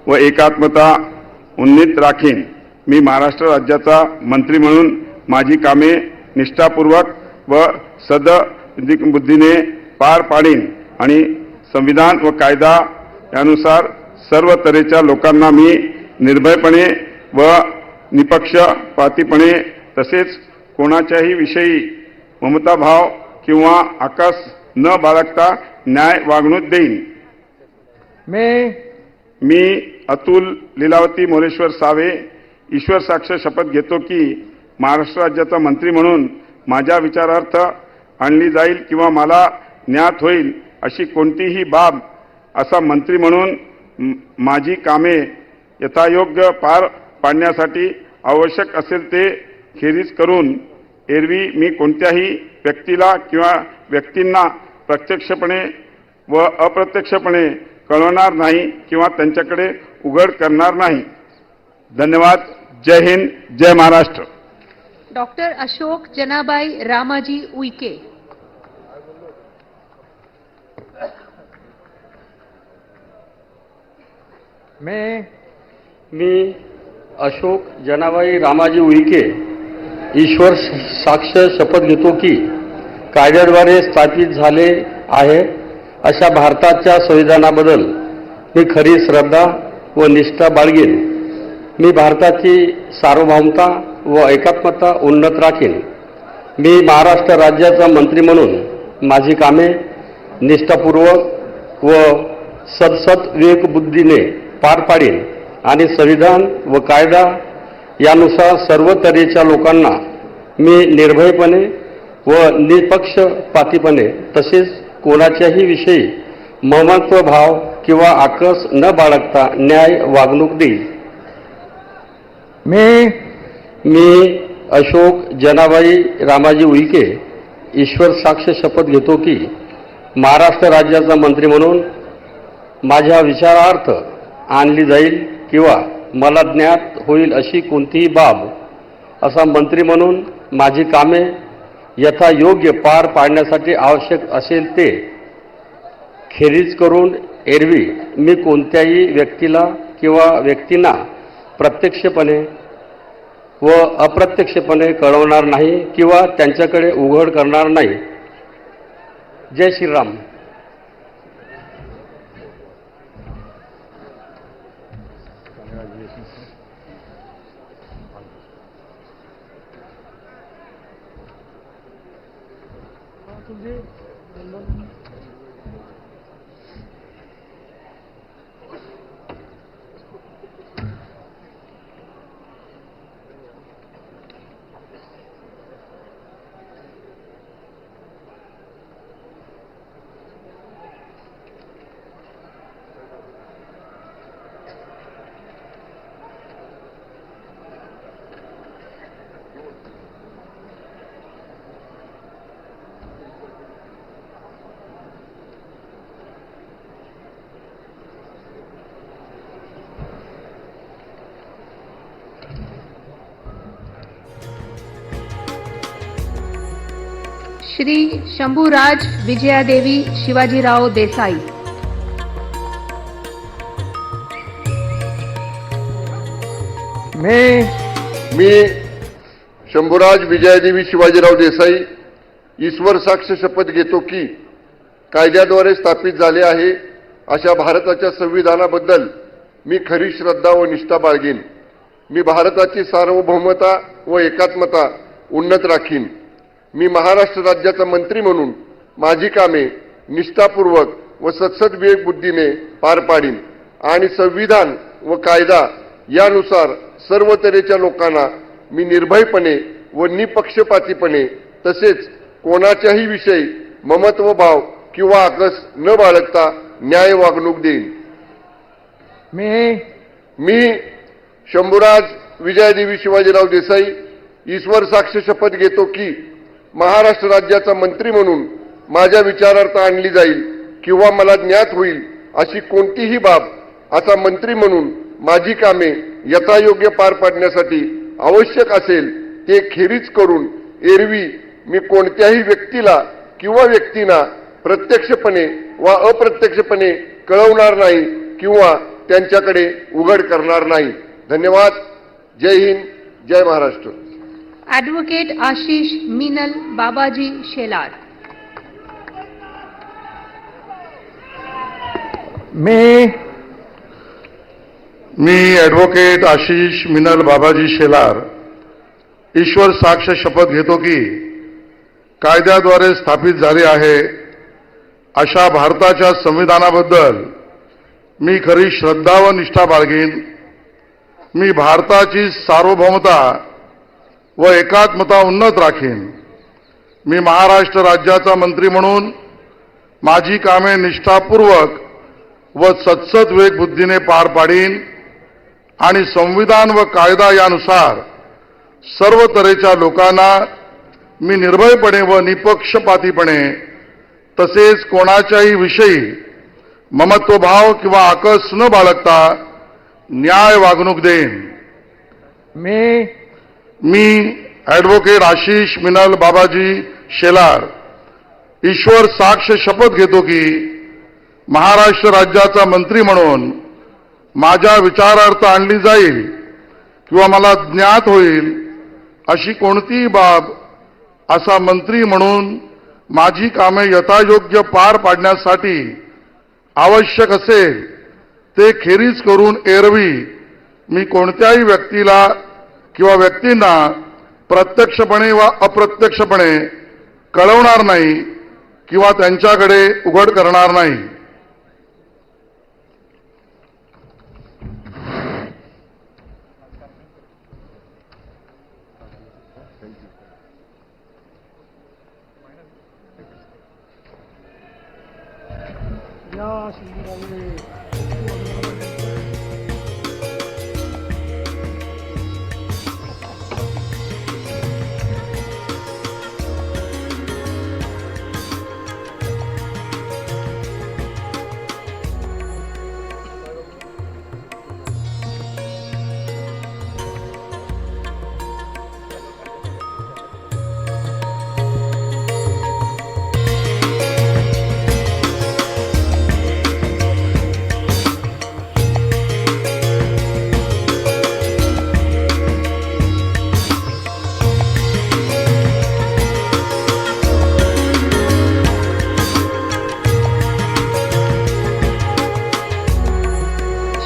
व एकात्मता उन्नीत राखीन. मी महाराष्ट्र राज्याचा मंत्री म्हणून माझी कामे निष्ठापूर्वक व सद्बुद्धीने पार पाडीन आणि संविधान व कायदा यानुसार सर्व तऱ्हेच्या लोकांना मी निर्भयपणे व निपक्षपातीपणे तसेच कोणाच्याही विषयी ममताभाव किंवा आकस न बाळगता न्याय वागणूक देईन. मी अतुल लीलावती मोरेश्वर सावे ईश्वर साक्ष शपथ घेतो की महाराष्ट्र राज्याचा मंत्री म्हणून माझ्या विचारार्थ आणली जाईल किंवा मला ज्ञात होईल अशी कोणतीही बाब असा मंत्री म्हणून माझी कामे यथायोग्य पार पाडण्यासाठी आवश्यक असेल ते खेरीज करून एरवी मी कोणत्याही व्यक्तीला किंवा व्यक्तींना प्रत्यक्षपणे व अप्रत्यक्षपणे कळवणार नाही किंवा त्यांच्याकडे उघड करणार नाही. धन्यवाद. जय हिंद. जय महाराष्ट्र. डॉक्टर अशोक जनाबाई रामाजी उईके. मी अशोक जनाबाई रामाजी उईके ईश्वर साक्ष शपथ घेतो की कायद्याद्वारे स्थापित झाले आहे अशा भारताच्या संविधानाबद्दल मी खरी श्रद्धा व निष्ठा बाळगीन. मी भारताची सार्वभौमता व एकात्मता उन्नत राखीन. मी महाराष्ट्र राज्याचा मंत्री म्हणून माझी कामे निष्ठापूर्वक व विवेकबुद्धीने पार पाडीन आणि संविधान व कायदा यानुसार सर्व तऱ्हेच्या लोकांना मी निर्भयपणे व निपक्षपातीपणे तसेच कोणाच्याही विषयी ममत्वभाव किंवा आकस न बाळगता न्याय वागणूक देईल. मी अशोक जनाबाई रामाजी उईके ईश्वर साक्ष शपथ घेतो की महाराष्ट्र राज्याचा मंत्री म्हणून माझ्या विचारार्थ आणली जाईल किंवा मला ज्ञात होईल अशी कोणतीही बाब असा मंत्री म्हणून माझी कामे यथायोग्य पार पाडण्यासाठी आवश्यक असेल ते खेरीज करून एरवी मी कोणत्याही व्यक्तीला किंवा व्यक्तींना प्रत्यक्षपणे व अप्रत्यक्षपणे कळवणार नाही किंवा त्यांच्याकडे उघड करणार नाही. जय श्रीराम. श्री शंभूराज विजयादेवी शिवाजीराव देसाई. मी शंभूराज विजयादेवी शिवाजीराव देसाई ईश्वर साक्ष शपथ घेतो की कायद्याद्वारे स्थापित झाले आहे अशा भारताच्या संविधानाबद्दल मी खरी श्रद्धा व निष्ठा बाळगीन. मी भारताची सार्वभौमता व एकात्मता उन्नत राखीन. मी महाराष्ट्र राज्याचा मंत्री म्हणून माझी कामे निष्ठापूर्वक व विवेकबुद्धीने पार पाडीन आणि संविधान व कायदा यानुसार सर्व तऱ्हेच्या लोकांना मी निर्भयपणे व निपक्षपातीपणे तसेच कोणाच्याही विषयी ममत्वभाव किंवा आकस न बाळगता न्याय वागणूक देईन. मी शंभूराज विजयादेवी शिवाजीराव देसाई ईश्वर साक्ष शपथ घेतो की महाराष्ट्र राज्याचा मंत्री म्हणून माझ्या विचारार्थ आणली जाईल किंवा मला ज्ञात होईल अशी कोणतीही बाब असा मंत्री म्हणून माझी कामे यथायोग्य पार पाडण्यासाठी आवश्यक असेल ते खेरीज करून एरवी मी कोणत्याही व्यक्तीला किंवा व्यक्तींना प्रत्यक्षपणे वा अप्रत्यक्षपणे कळवणार नाही किंवा त्यांच्याकडे उघड करणार नाही. धन्यवाद. जय हिंद, जय महाराष्ट्र. ॲडव्होकेट आशिष मीनल बाबाजी शेलार. मी ॲडव्होकेट आशिष मिनल बाबाजी शेलार ईश्वर साक्ष शपथ घेतो की कायद्याद्वारे स्थापित झाले आहे अशा भारताच्या संविधानाबद्दल मी खरी श्रद्धा व निष्ठा बाळगीन. मी भारताची सार्वभौमता व एकात्मता उन्नत राखीन. मी महाराष्ट्र राज्याचा मंत्री म्हणून माझी कामे निष्ठापूर्वक व सत्सद विवेक बुद्धीने पार पाडीन आणि संविधान व कायदा यानुसार सर्व तऱ्हेच्या लोकांना मी निर्भयपणे व निपक्षपातीपणे तसेच कोणाच्याही विषयी ममत्वभाव किंवा आकस न बाळगता न्याय वागणूक देईन. मी ॲडव्होकेट आशिष मिनल बाबाजी शेलार ईश्वर साक्ष शपथ घेतो की महाराष्ट्र राज्याचा मंत्री म्हणून माझ्या विचारार्थ आणली जाईल किंवा मला ज्ञात होईल अशी कोणतीही बाब असा मंत्री म्हणून माझी कामे यथायोग्य पार पाडण्यासाठी आवश्यक असेल ते खेरीज करून एरवी मी कोणत्याही व्यक्तीला किंवा व्यक्तींना प्रत्यक्षपणे वा अप्रत्यक्षपणे कळवणार नाही किंवा त्यांच्याकडे उघड करणार नाही. या सिंधुराजे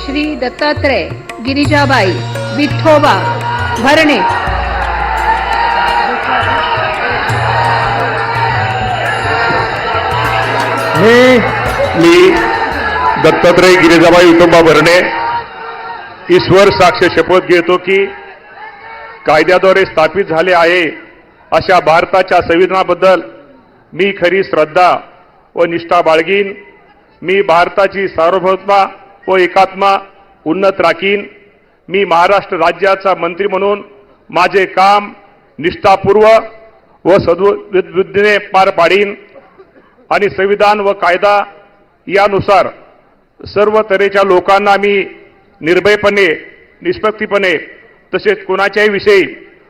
श्री दत्तात्रय गिरिजाबाई विठोबा भरणे. मी दत्तात्रय गिरिजाबाई विठोबा भरणे ईश्वर साक्ष शपथ घेतो की कायद्याद्वारे स्थापित झाले आहे अशा भारताच्या संविधानाबद्दल मी खरी श्रद्धा व निष्ठा बाळगीन. मी भारताची सार्वभौमता व एकात्मा उन्नत राखीन. मी महाराष्ट्र राज्याचा मंत्री म्हणून माझे काम निष्ठापूर्वक व सद्बुद्धीने पार पाडीन आणि संविधान व कायदा यानुसार सर्व तऱ्हेच्या लोकांना मी निर्भयपणे निष्पक्षपणे तसेच कोणाच्याही विषयी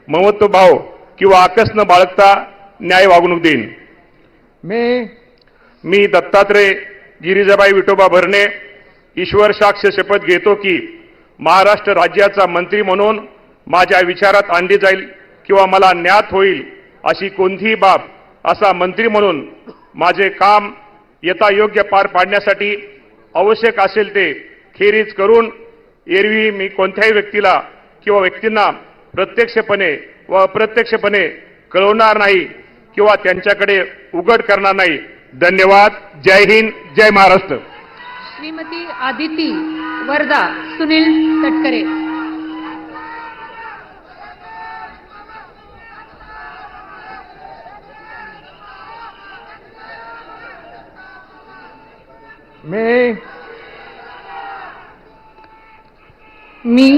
ममत्वभाव किंवा आकस न बाळगता न्याय वागणूक देईन. मी दत्तात्रय गिरिजाबाई विठोबा भरणे ईश्वर साक्ष शपथ घेतो की महाराष्ट्र राज्याचा मंत्री म्हणून माझ्या विचारात आणली जाईल किंवा मला ज्ञात होईल अशी कोणतीही बाब असा मंत्री म्हणून माझे काम यथायोग्य पार पाडण्यासाठी आवश्यक असेल ते खेरीज करून एरवी मी कोणत्याही व्यक्तीला किंवा व्यक्तींना प्रत्यक्षपणे व अप्रत्यक्षपणे कळवणार नाही किंवा त्यांच्याकडे उघड करणार नाही. धन्यवाद. जय हिंद, जय महाराष्ट्र. श्रीमती आदिती वरदा सुनील तटकरे. मी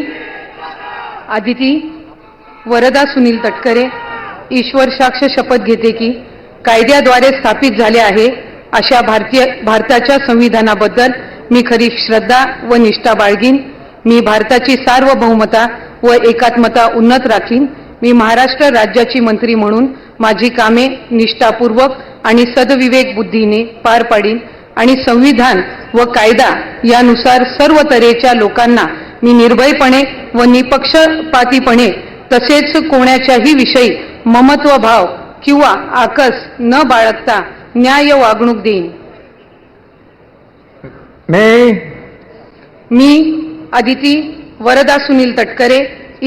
आदिती वरदा सुनील तटकरे ईश्वर साक्ष शपथ घेते की कायद्याद्वारे स्थापित झाले आहे अशा भारताच्या संविधानाबद्दल मी खरी श्रद्धा व निष्ठा बाळगीन. मी भारताची सार्वभौमता व एकात्मता उन्नत राखीन. मी महाराष्ट्र राज्याची मंत्री म्हणून माझी कामे निष्ठापूर्वक आणि सदविवेक बुद्धीने पार पाडीन आणि संविधान व कायदा यानुसार सर्व तऱ्हेच्या लोकांना मी निर्भयपणे व निपक्षपातीपणे तसेच कोणाच्याही विषयी ममत्व भाव किंवा आकस न बाळगता न्याय वागणूक देईन. मी अदिती वरदा सुनील तटकरे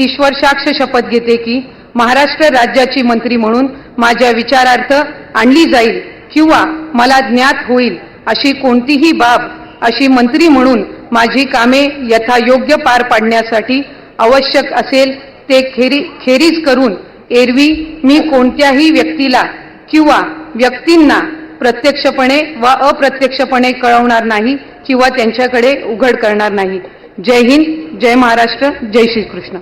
ईश्वर साक्ष शपथ घेते की महाराष्ट्र राज्याची मंत्री म्हणून माझ्या विचारार्थ आणली जाईल किंवा मला ज्ञात होईल अशी कोणतीही बाब अशी मंत्री म्हणून माझी कामे यथायोग्य पार पाडण्यासाठी आवश्यक असेल ते खेरीज करून एरवी मी कोणत्याही व्यक्तीला किंवा व्यक्तींना प्रत्यक्षपणे व अप्रत्यक्षपणे कळवणार नाही किंवा त्यांच्याकडे उघड करणार नाही. जय हिंद, जय महाराष्ट्र, जय श्रीकृष्ण.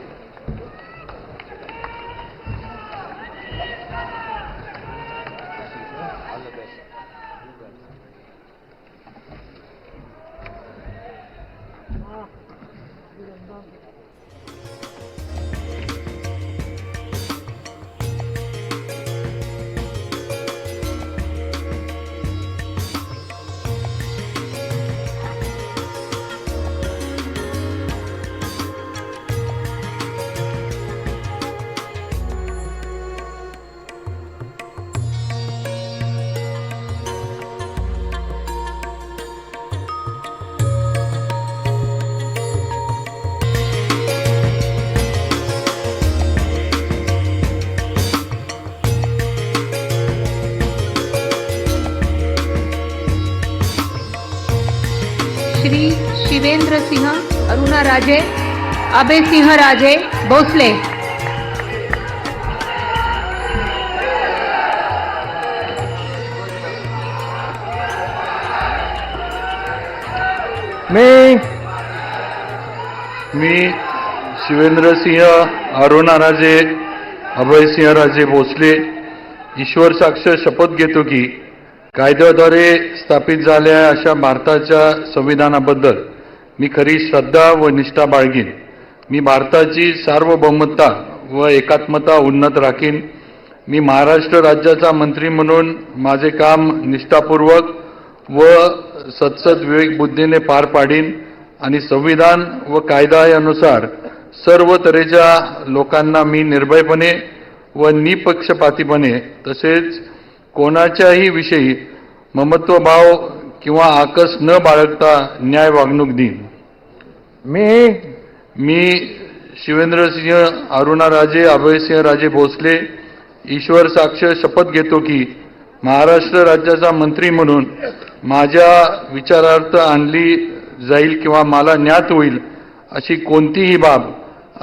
श्री शिवेंद्र सिंह अरुणा राजे अभय सिंह राजे भोसले. मी शिवेंद्रसिंह अरुणाराजे अभयसिंहराजे भोसले ईश्वर साक्ष शपथ घेतो की कायद्याद्वारे स्थापित झालेल्या अशा भारताच्या संविधानाबद्दल मी खरी श्रद्धा व निष्ठा बाळगीन. मी भारताची सार्वभौमता व एकात्मता उन्नत राखीन. मी महाराष्ट्र राज्याचा मंत्री म्हणून माझे काम निष्ठापूर्वक व सत्सद विवेक बुद्धीने पार पाडीन आणि संविधान व कायदा यानुसार सर्व तऱ्हेच्या लोकांना मी निर्भयपणे व निपक्षपातीपणे तसेच कोणाच्याही विषयी ममत्वभाव किंवा आकस न बाळगता न्याय वागणूक देईन. मी शिवेंद्रसिंह अरुणाराजे अभयसिंह राजे भोसले ईश्वर साक्ष शपथ घेतो की महाराष्ट्र राज्याचा मंत्री म्हणून माझ्या विचारार्थ आणली जाईल किंवा मला ज्ञात होईल अशी कोणतीही बाब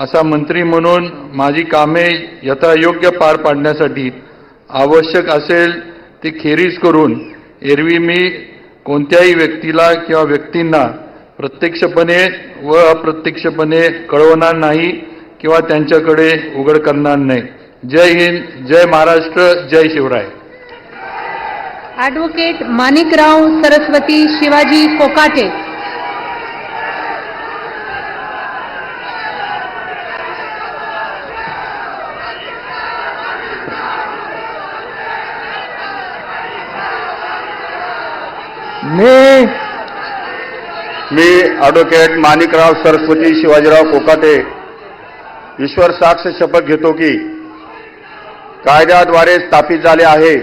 असा मंत्री म्हणून माझी कामे यथायोग्य पार पाडण्यासाठी आवश्यक असेल ती खेरीज करून एरवी मी कोणत्याही व्यक्तीला किंवा व्यक्तींना प्रत्यक्षपणे व अप्रत्यक्षपणे कळवणार नाही किंवा त्यांच्याकडे उघड करणार नाही. जय हिंद, जय महाराष्ट्र, जय शिवराय. ॲडव्होकेट माणिकराव सरस्वती शिवाजी कोकाटे. मी ॲडव्होकेट माणिकराव सरस्वती शिवाजीराव कोकाटे ईश्वर साक्ष शपथ घेतो की कायद्याद्वारे स्थापित झाले आहे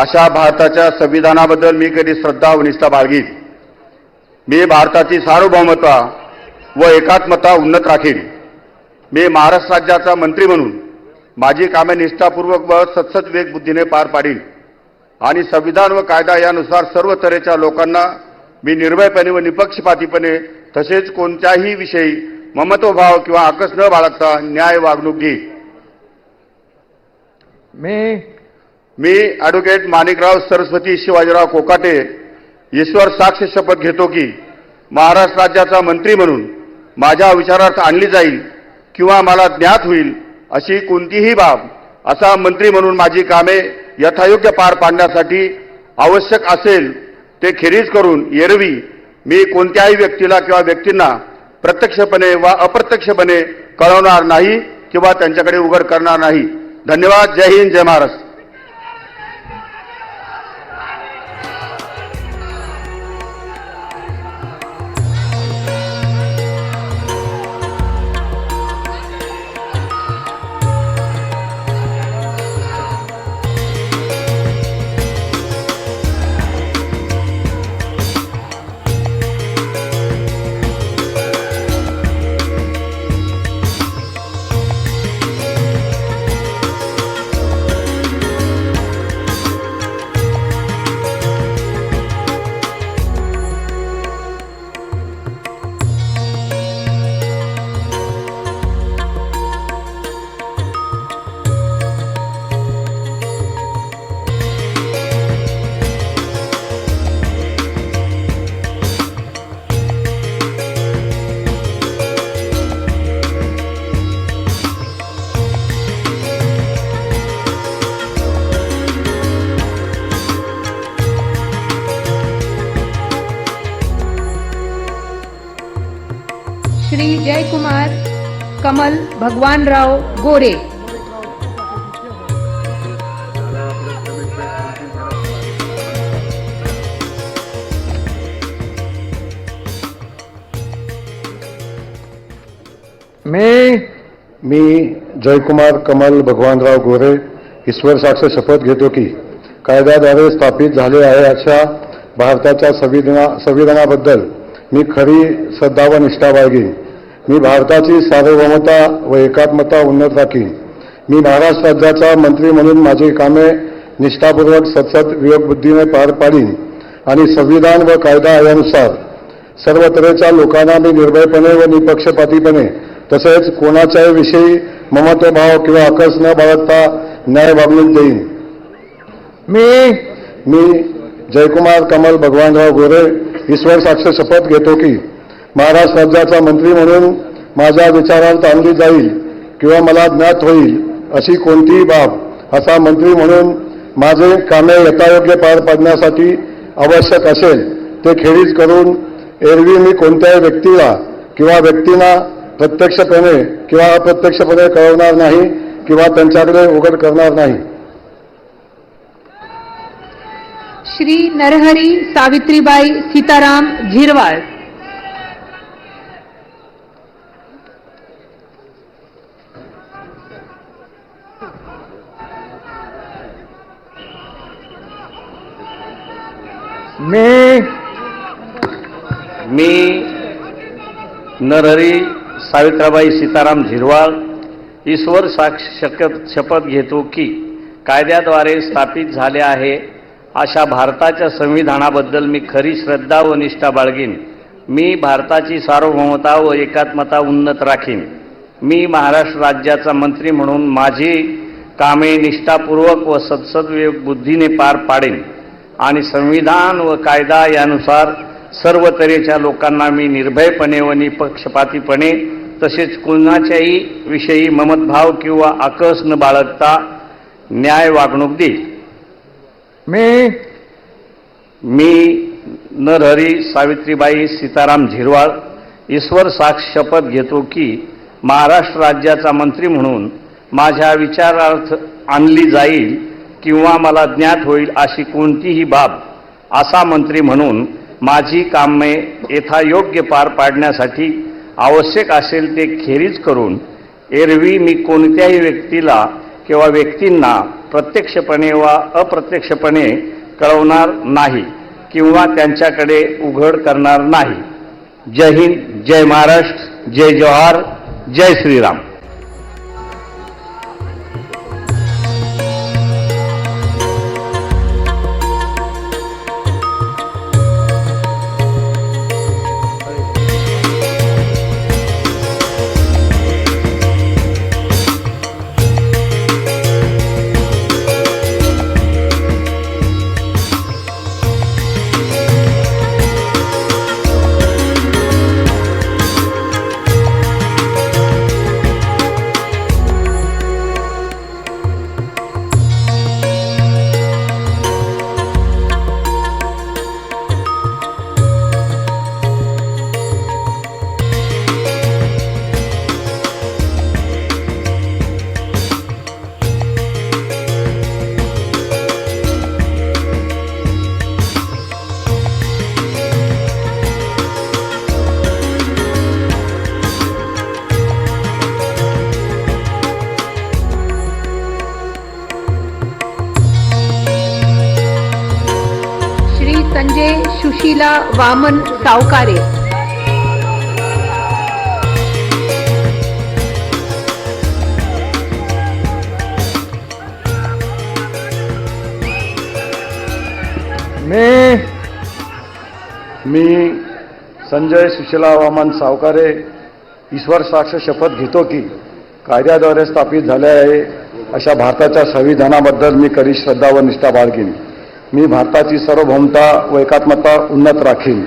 अशा भारताच्या संविधानाबद्दल मी कधी श्रद्धा व निष्ठा बाळगीन. मी भारताची सार्वभौमता व एकात्मता उन्नत राखीन. मी महाराष्ट्र राज्याचा मंत्री म्हणून माझी कामे निष्ठापूर्वक व सत्सद विवेक बुद्धीने पार पाडीन आणि संविधान व कायदा यानुसार सर्व तऱ्हेच्या लोकांना मी निर्भयपणे व निपक्षपातीपणे तसेच कोणत्याही विषयी ममत्वभाव किंवा आकस न बाळगता न्याय वागणूक देईन. मी ॲडव्होकेट माणिकराव सरस्वती शिवाजीराव कोकाटे ईश्वर साक्ष शपथ घेतो की महाराष्ट्र राज्याचा मंत्री म्हणून माझ्या विचारार्थ आणली जाईल किंवा मला ज्ञात होईल अशी कोणतीही बाब असा मंत्री म्हणून माझी कामे यथायोग्य पार पाडण्यासाठी आवश्यक असेल ते खेरीज करून एरवी मी कोणत्याही व्यक्तीला किंवा व्यक्तींना प्रत्यक्षपणे वा अप्रत्यक्षपणे कळवणार नाही किंवा त्यांच्याकडे उघड करणार नाही. धन्यवाद. जय हिंद, जय महाराष्ट्र. श्री जयकुमार कमल भगवानराव गोरे. मी जयकुमार कमल भगवानराव गोरे ईश्वर साक्ष शपथ घेतो की कायद्याद्वारे स्थापित झाले आहे अशा भारताच्या संविधानाबद्दल मी खरी श्रद्धा व निष्ठा बाळगीन. मी भारताची सार्वभौमता व एकात्मता उन्नत राखीन. मी महाराष्ट्र राज्याचा मंत्री म्हणून माझी कामे निष्ठापूर्वक सतत विवेकबुद्धीने पार पाडीन आणि संविधान व कायदा यानुसार सर्व तऱ्हेच्या लोकांना मी निर्भयपणे व निपक्षपातीपणे तसेच कोणाच्याही विषयी ममत्वभाव किंवा आकस न बाळगता न्याय वागणूक देईन. मी जयकुमार कमल भगवानराव गोरे ईश्वर साक्ष शपथ घेतो की महाराष्ट्र राज्याचा मंत्री म्हणून माझ्या विचारार्थ आणली जाईल किंवा मला ज्ञात होईल अशी कोणतीही बाब असा मंत्री म्हणून माझे कामे यथायोग्य पार पाडण्यासाठी आवश्यक असेल ते खेरीज करून एरवी मी कोणत्याही व्यक्तीला किंवा व्यक्तींना प्रत्यक्षपणे किंवा अप्रत्यक्षपणे कळवणार नाही किंवा त्यांच्याकडे उघड करणार नाही. श्री नरहरी सावित्रीबाई सीताराम झिरवाळ. मी नरहरी सावित्राबाई सीताराम झिरवाळ ईश्वर साक्ष शपथ घेतो की कायद्याद्वारे स्थापित झाले आहे अशा भारताच्या संविधानाबद्दल मी खरी श्रद्धा व निष्ठा बाळगीन. मी भारताची सार्वभौमता व एकात्मता उन्नत राखीन. मी महाराष्ट्र राज्याचा मंत्री म्हणून माझी कामे निष्ठापूर्वक व सत्सद्विवेक बुद्धीने पार पाडेन आणि संविधान व कायदा यानुसार सर्व तऱ्हेच्या लोकांना मी निर्भयपणे व निपक्षपातीपणे तसेच कोणाच्याही विषयी ममतभाव किंवा आकस न बाळगता न्याय वागणूक देईल. मी नरहरी सावित्रीबाई सीताराम झिरवाळ ईश्वर साक्ष शपथ घेतो की महाराष्ट्र राज्याचा मंत्री म्हणून माझ्या विचारार्थ आणली जाईल किंवा मला ज्ञात होईल अशी कोणतीही बाब असा मंत्री म्हणून माझी कामे यथायोग्य पार पाडण्यासाठी आवश्यक असेल ते खेरीज करून एरवी मी कोणत्याही व्यक्तीला किंवा व्यक्तींना प्रत्यक्षपणे वा अप्रत्यक्षपणे कळवणार नाही किंवा त्यांच्याकडे उघड करणार नाही. जय हिंद, जय महाराष्ट्र, जय जोहार, जय श्रीराम. सुशीला वामन सावकारे. मी संजय सुशीला वामन सावकारे ईश्वर साक्ष शपथ घेतो की कायद्याद्वारे स्थापित झाले आहे अशा भारताच्या संविधानाबद्दल मी खरी श्रद्धा व निष्ठा बाळगीन. मी भारताची सार्वभौमता व एकात्मता उन्नत राखीन.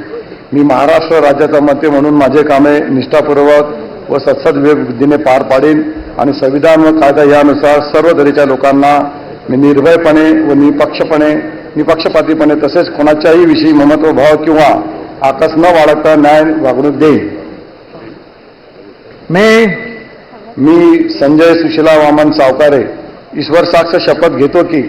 मी महाराष्ट्र राज्याचा मंत्री म्हणून माझे कामे निष्ठापूर्वक व सत्सदविधीने पार पाडीन आणि संविधान व कायदा यानुसार सर्व दरीच्या लोकांना मी निर्भयपणे व निपक्षपातीपणे तसेच कोणाच्याही विषयी ममत्वभाव किंवा आकस न बाळगता न्याय वागणूक देईन. मी संजय सुशीला वामन सावकारे ईश्वर साक्ष शपथ घेतो की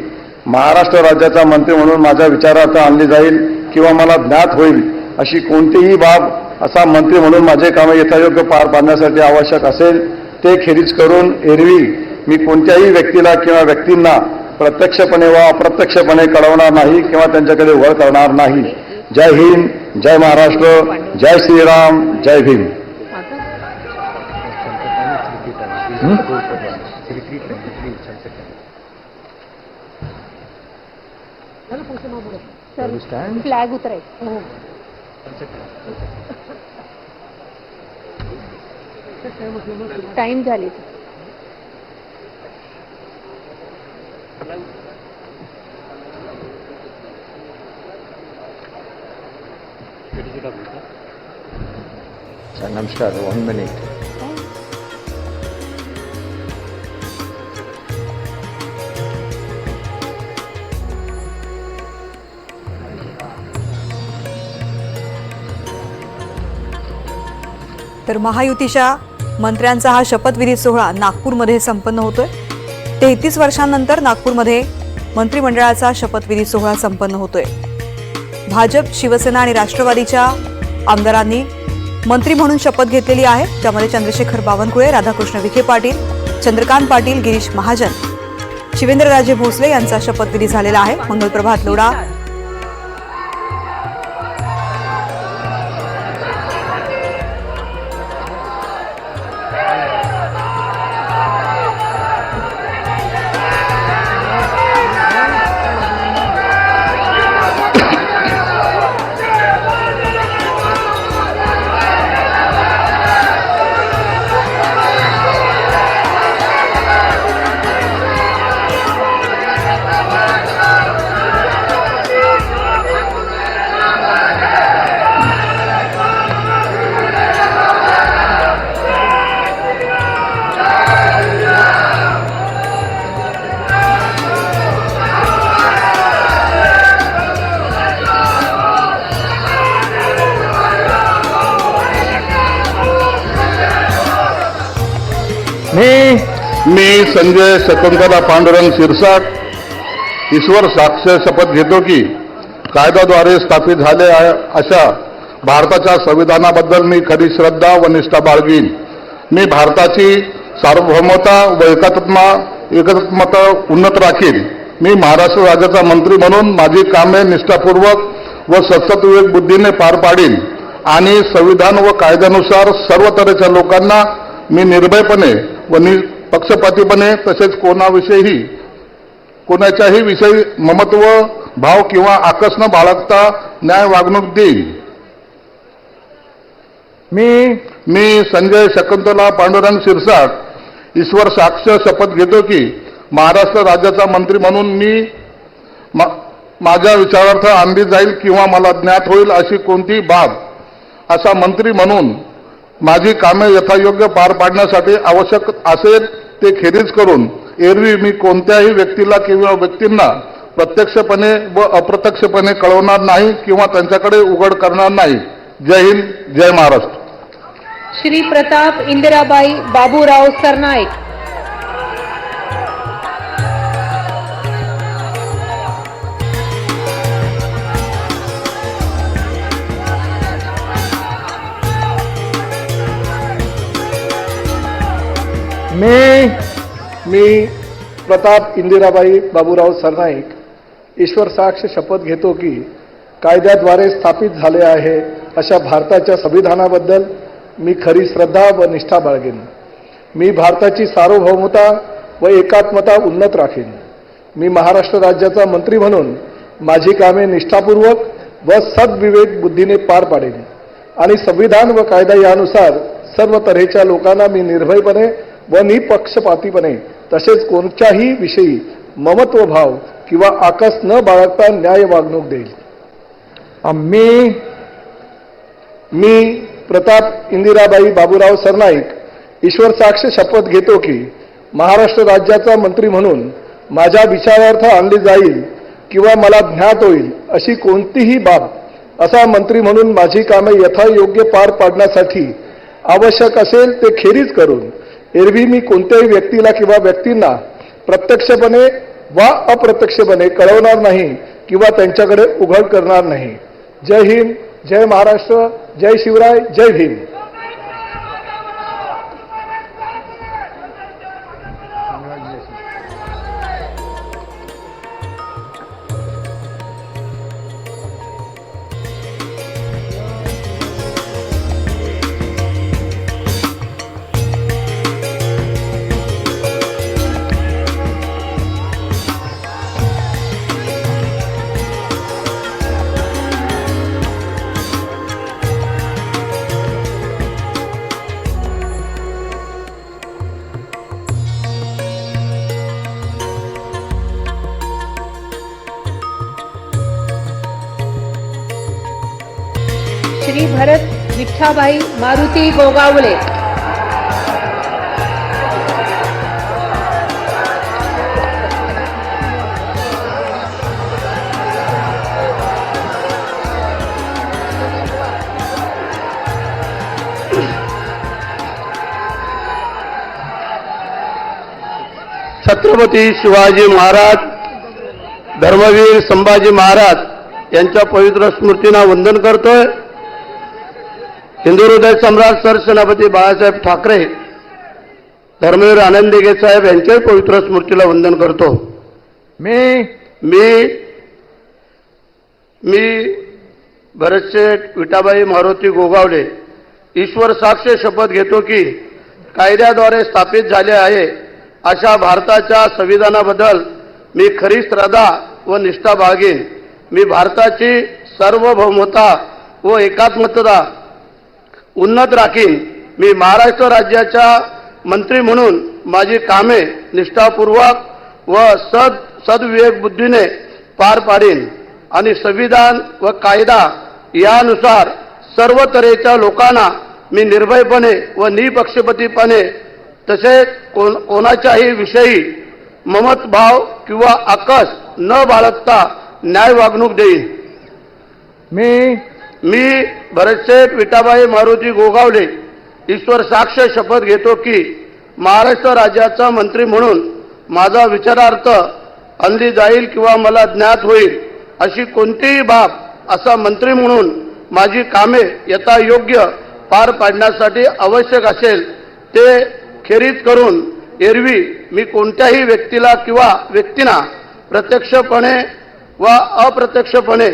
महाराष्ट्र राज्याचा मंत्री म्हणून माझ्या विचारार्थ आणली जाईल किंवा मला ज्ञात होईल अशी कोणतीही बाब असा मंत्री म्हणून माझे कामे यथायोग्य पार पाडण्यासाठी आवश्यक असेल ते खेरीज करून एरवी मी कोणत्याही व्यक्तीला किंवा व्यक्तींना प्रत्यक्षपणे व अप्रत्यक्षपणे कळवणार नाही किंवा त्यांच्याकडे वळ करणार नाही. जय हिंद, जय महाराष्ट्र, जय श्रीराम, जय भीम. फ्लॅग उतरायचं. टाइम झाली. नमस्कार. 1 मिनिट. तर महायुतीच्या मंत्र्यांचा हा शपथविधी सोहळा नागपूरमध्ये संपन्न होतोय. 33 वर्षांनंतर नागपूरमध्ये मंत्रिमंडळाचा शपथविधी सोहळा संपन्न होतोय. भाजप, शिवसेना आणि राष्ट्रवादीच्या आमदारांनी मंत्री म्हणून शपथ घेतलेली आहे, ज्यामध्ये चंद्रशेखर बावनकुळे, राधाकृष्ण विखे पाटील, चंद्रकांत पाटील, गिरीश महाजन, शिवेंद्रराजे भोसले यांचा शपथविधी झालेला आहे. मंगलप्रभात लोढा, मी संजय शकुंतला पांडुरंग शिरसाट ईश्वर साक्ष शपथ घेतो की कायद्याद्वारे स्थापित झाले अशा भारताच्या संविधानाबद्दल मी खरी श्रद्धा व निष्ठा बाळगीन. मी भारताची सार्वभौमता व एकात्मता उन्नत राखीन. मी महाराष्ट्र राज्याचा मंत्री म्हणून माझी कामे निष्ठापूर्वक व सत्सदविवेक बुद्धीने पार पाडीन आणि संविधान व कायद्यानुसार सर्व तऱ्हेच्या लोकांना मी निर्भयपणे व निपक्षपातीपणे तसेच कोणाच्याही विषयी ममत्व भाव किंवा आकस न बाळगता न्याय वागणूक देईन. मी संजय शकुंतला पांडुरंग शिरसाट ईश्वर साक्ष शपथ घेतो की महाराष्ट्र राज्याचा मंत्री म्हणून मी माझ्या विचारार्थ आणली जाईल किंवा मला ज्ञात होईल अशी कोणतीही बाब असा मंत्री म्हणून माझी कामे यथायोग्य पार पाडण्यासाठी आवश्यक असेल ते खेरीज करून एरवी मी कोणत्याही व्यक्तीला किंवा व्यक्तींना प्रत्यक्षपणे व अप्रत्यक्षपणे कळवणार नाही किंवा त्यांच्याकडे उघड करणार नाही. जय हिंद, जय महाराष्ट्र. श्री प्रताप इंदिराबाई बाबूराव सरनाईक. मी प्रताप इंदिराबाई बाबूराव सरनाईक ईश्वर साक्ष शपथ घेतो की कायद्याद्वारे स्थापित झाले आहे अशा भारताच्या संविधानाबद्दल मी खरी श्रद्धा व निष्ठा बाळगेन. मी भारताची सार्वभौमता व एकात्मता उन्नत राखीन. मी महाराष्ट्र राज्याचा मंत्री म्हणून माझी कामे निष्ठापूर्वक व सद्विवेक बुद्धीने पार पाडेन आणि संविधान व कायदा यानुसार सर्व तऱ्हेच्या लोकांना मी निर्भयपणे व निपक्षपातीपणे तसेच कोणत्याही विषयी ममत्वभाव किंवा आकस न बाळगता न्याय वागणूक देईल. मी प्रताप इंदिराबाई बाबूराव सरनाईक ईश्वर साक्ष शपथ घेतो की महाराष्ट्र राज्याचा मंत्री म्हणून माझ्या विचारार्थ आणली जाईल किंवा मला ज्ञात होईल अशी कोणतीही बाब असा मंत्री म्हणून माझी कामे यथायोग्य पार पाडण्यासाठी आवश्यक असेल ते खेरीज करून एरवी मी कोणत्याही व्यक्तीला किंवा व्यक्तींना प्रत्यक्षपणे वा अप्रत्यक्षपणे कळवणार नाही किंवा त्यांच्याकडे उघड करणार नाही. जय हिंद, जय महाराष्ट्र, जय शिवराय, जय भीम. श्री भरत विठ्ठाबाई मारुती गोगावले. छत्रपती शिवाजी महाराज, धर्मवीर संभाजी महाराज यांच्या पवित्र स्मृतींना वंदन करतोय. हिंदू हृदय सम्राट सरसेनापती बाळासाहेब ठाकरे, धर्मवीर आनंद दिघे साहेब यांच्याही पवित्र स्मृतीला वंदन करतो. मी भरतशेठ विठाबाई मारुती गोगावले ईश्वर साक्ष शपथ घेतो की कायद्याद्वारे स्थापित झाले आहे अशा भारताच्या संविधानाबद्दल मी खरी श्रद्धा व निष्ठा बाळगेन. मी भारताची सार्वभौमता व एकात्मता उन्नत राखीन. मी महाराष्ट्र राज्याच्या मंत्री म्हणून माझी कामे निष्ठापूर्वक व सद्विवेक बुद्धीने पार पाडीन आणि संविधान व कायदा यानुसार सर्व तऱ्हेच्या लोकांना मी निर्भयपणे व निपक्षपातीपणे तसेच कोणाच्याही विषयी ममत्भाव किंवा आकस न बाळगता न्याय वागणूक देईन. मी भरतशेठ विठाबाई मारुती गोगावले ईश्वर साक्ष शपथ घेतो की महाराष्ट्र राज्याचा मंत्री म्हणून माझा विचारार्थ आणली जाईल किंवा मला ज्ञात होईल अशी कोणतीही बाब असा मंत्री म्हणून माझी कामे यथायोग्य पार पाडण्यासाठी आवश्यक असेल ते खेरीज करून एरवी मी कोणत्याही व्यक्तीला किंवा व्यक्तींना प्रत्यक्षपणे वा अप्रत्यक्षपणे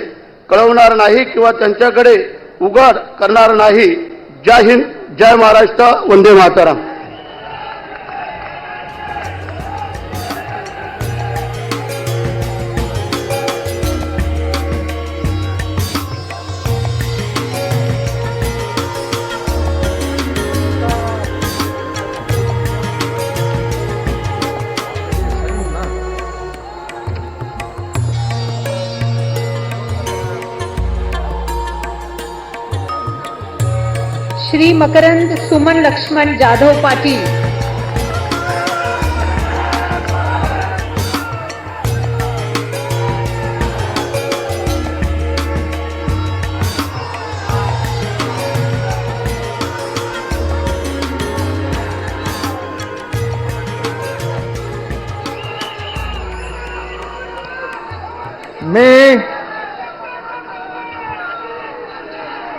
कळवणार नाही किंवा त्यांच्याकडे उघड करणार नाही. जय हिंद, जय महाराष्ट्र, वंदे मातरम. श्री मकरंद सुमन लक्ष्मण जाधव पाटील.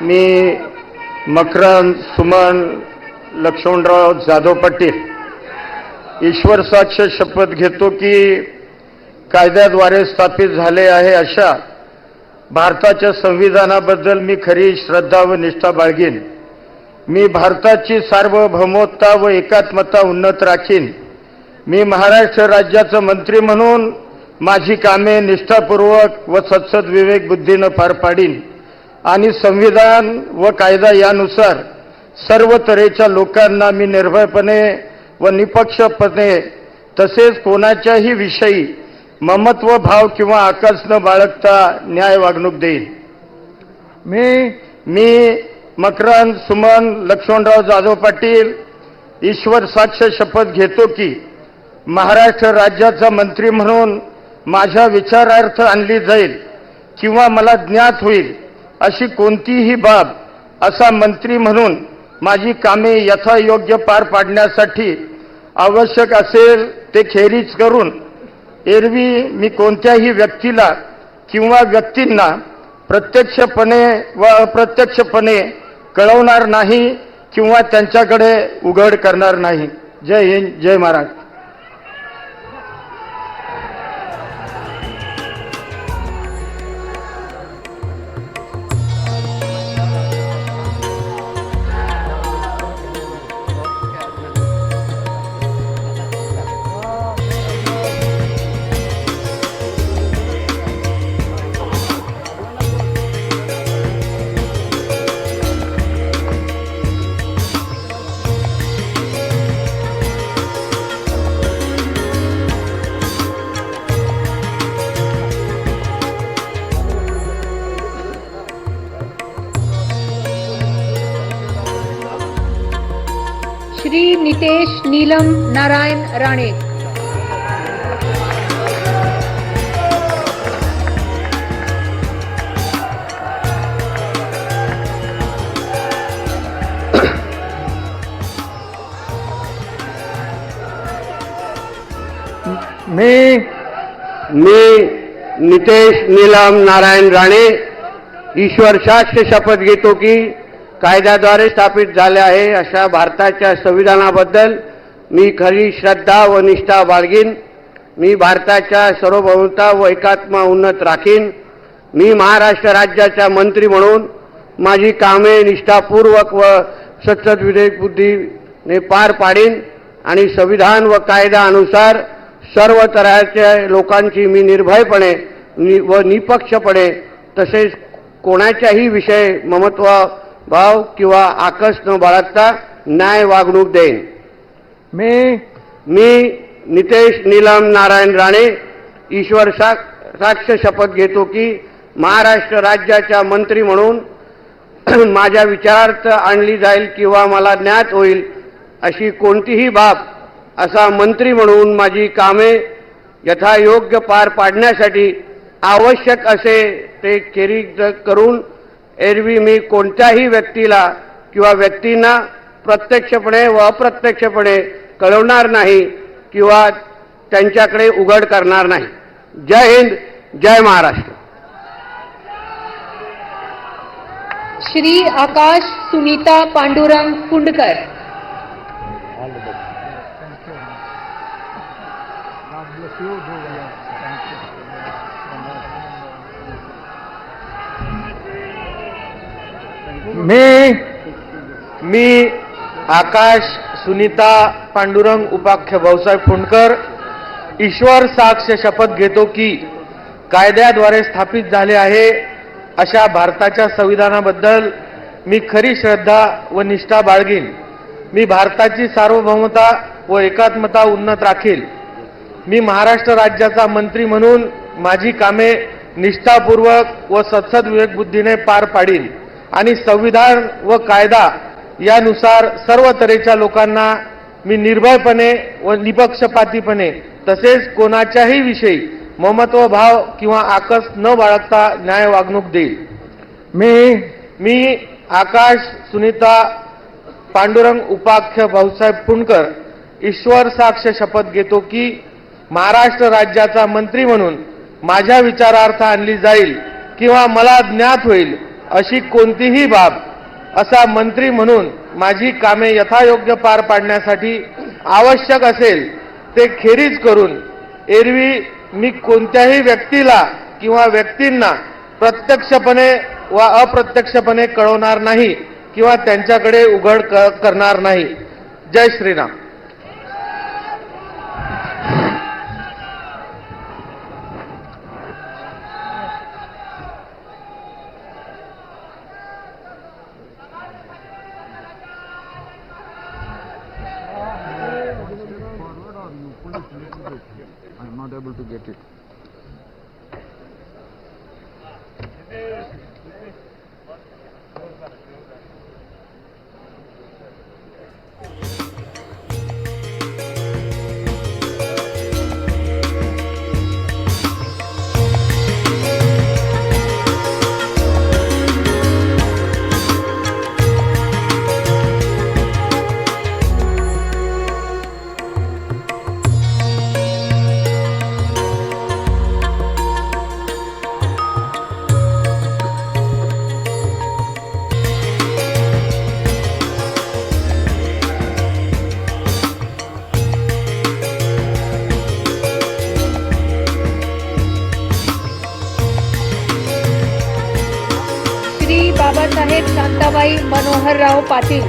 मी मकरंद सुमन लक्ष्मणराव जाधव पाटील ईश्वर साक्ष शपथ घेतो की कायद्याद्वारे स्थापित झाले आहे अशा भारताच्या संविधानाबद्दल मी खरी श्रद्धा व निष्ठा बाळगीन. मी भारताची सार्वभौमता व एकात्मता उन्नत राखीन. मी महाराष्ट्र राज्याचा मंत्री म्हणून माझी कामे निष्ठापूर्वक व सत्सद विवेक बुद्धीनं पार पाडीन आणि संविधान व कायदा यानुसार सर्व तऱ्हेच्या लोकांना मी निर्भयपणे व निपक्षपणे तसेच कोणाच्याही विषयी ममत्व भाव किंवा आकस न बाळगता न्याय वागणूक देईन. मी मकरंद सुमन लक्ष्मणराव जाधव पाटील ईश्वर साक्ष शपथ घेतो की महाराष्ट्र राज्याचा मंत्री म्हणून माझ्या विचारार्थ आणली जाईल किंवा मला ज्ञात होईल अशी कोणतीही बाब असा मंत्री म्हणून माझी कामे यथायोग्य पार पाडण्यासाठी आवश्यक असेल ते खेरीज करून एरवी मी कोणत्याही व्यक्तीला किंवा व्यक्तींना प्रत्यक्षपणे व अप्रत्यक्षपणे कळवणार नाही किंवा त्यांच्याकडे उघड करणार नाही. जय हिंद, जय महाराष्ट्र. श्री नितेश नीलम नारायण राणे. मी नितेश नीलम नारायण राणे ईश्वर साक्ष शपथ घेतो की कायद्याद्वारे स्थापित झाले आहे अशा भारताच्या संविधानाबद्दल मी खरी श्रद्धा व निष्ठा बाळगीन. मी भारताच्या सार्वभौमता व एकात्मता उन्नत राखीन. मी महाराष्ट्र राज्याचा मंत्री म्हणून माझी कामे निष्ठापूर्वक व सत्सद विवेक बुद्धीने पार पाडीन आणि संविधान व कायद्यानुसार सर्व तऱ्हेच्या लोकांची मी निर्भयपणे व निपक्षपणे तसेच कोणाच्याही विषय ममत्व भाव किंवा आकस न बाळगता न्याय वागणूक देईन. मी नितेश नीलम नारायण राणे ईश्वर साक्ष शपथ घेतो की महाराष्ट्र राज्याचा मंत्री म्हणून माझ्या विचारार्थ आणली जाईल किंवा मला ज्ञात होईल अशी कोणतीही बाब असा मंत्री म्हणून माझी कामे यथायोग्य पार पाडण्यासाठी आवश्यक असे ते खेरीज करून एरवी मी कोणत्याही व्यक्तीला किंवा व्यक्तींना प्रत्यक्षपणे व अप्रत्यक्षपणे कळवणार नाही किंवा त्यांच्याकडे उघड करणार नाही. जय हिंद, जय महाराष्ट्र. श्री आकाश सुनीता पांडुरंग कुंडकर. मी आकाश सुनीता पांडुरंग उपाख्य भाऊसाहेब फुंडकर ईश्वर साक्ष शपथ घेतो की कायद्याद्वारे स्थापित झाले आहे अशा भारताच्या संविधानाबद्दल मी खरी श्रद्धा व निष्ठा बाळगीन. मी भारताची सार्वभौमता व एकात्मता उन्नत राखील. मी महाराष्ट्र राज्याचा मंत्री म्हणून माझी कामे निष्ठापूर्वक व सत्सद विवेक बुद्धीने पार पाडीन आणि संविधान व कायदा यानुसार सर्व तऱ्हेच्या लोकांना मी निर्भयपणे व निपक्षपातीपणे तसेच कोणाच्याही विषयी ममत्व भाव किंवा आकस न बाळगता न्याय वागणूक देईल. मी आकाश सुनीता पांडुरंग उपाख्य भाऊसाहेब फुंडकर ईश्वर साक्ष शपथ घेतो की महाराष्ट्र राज्याचा मंत्री म्हणून माझ्या विचारार्थ आणली जाईल किंवा मला ज्ञात होईल अशी कोणतीही बाब असा मंत्री म्हणून माझी कामे यथायोग्य पार पाडण्यासाठी आवश्यक असेल ते खेरीज करून एरवी मी कोणत्याही व्यक्तीला किंवा व्यक्तींना प्रत्यक्षपणे व अप्रत्यक्षपणे कळवणार नाही किंवा त्यांच्याकडे उघड करणार नाही. जय श्रीराम. श्री बाबासाहेब शांताबाई मनोहरराव पाटील.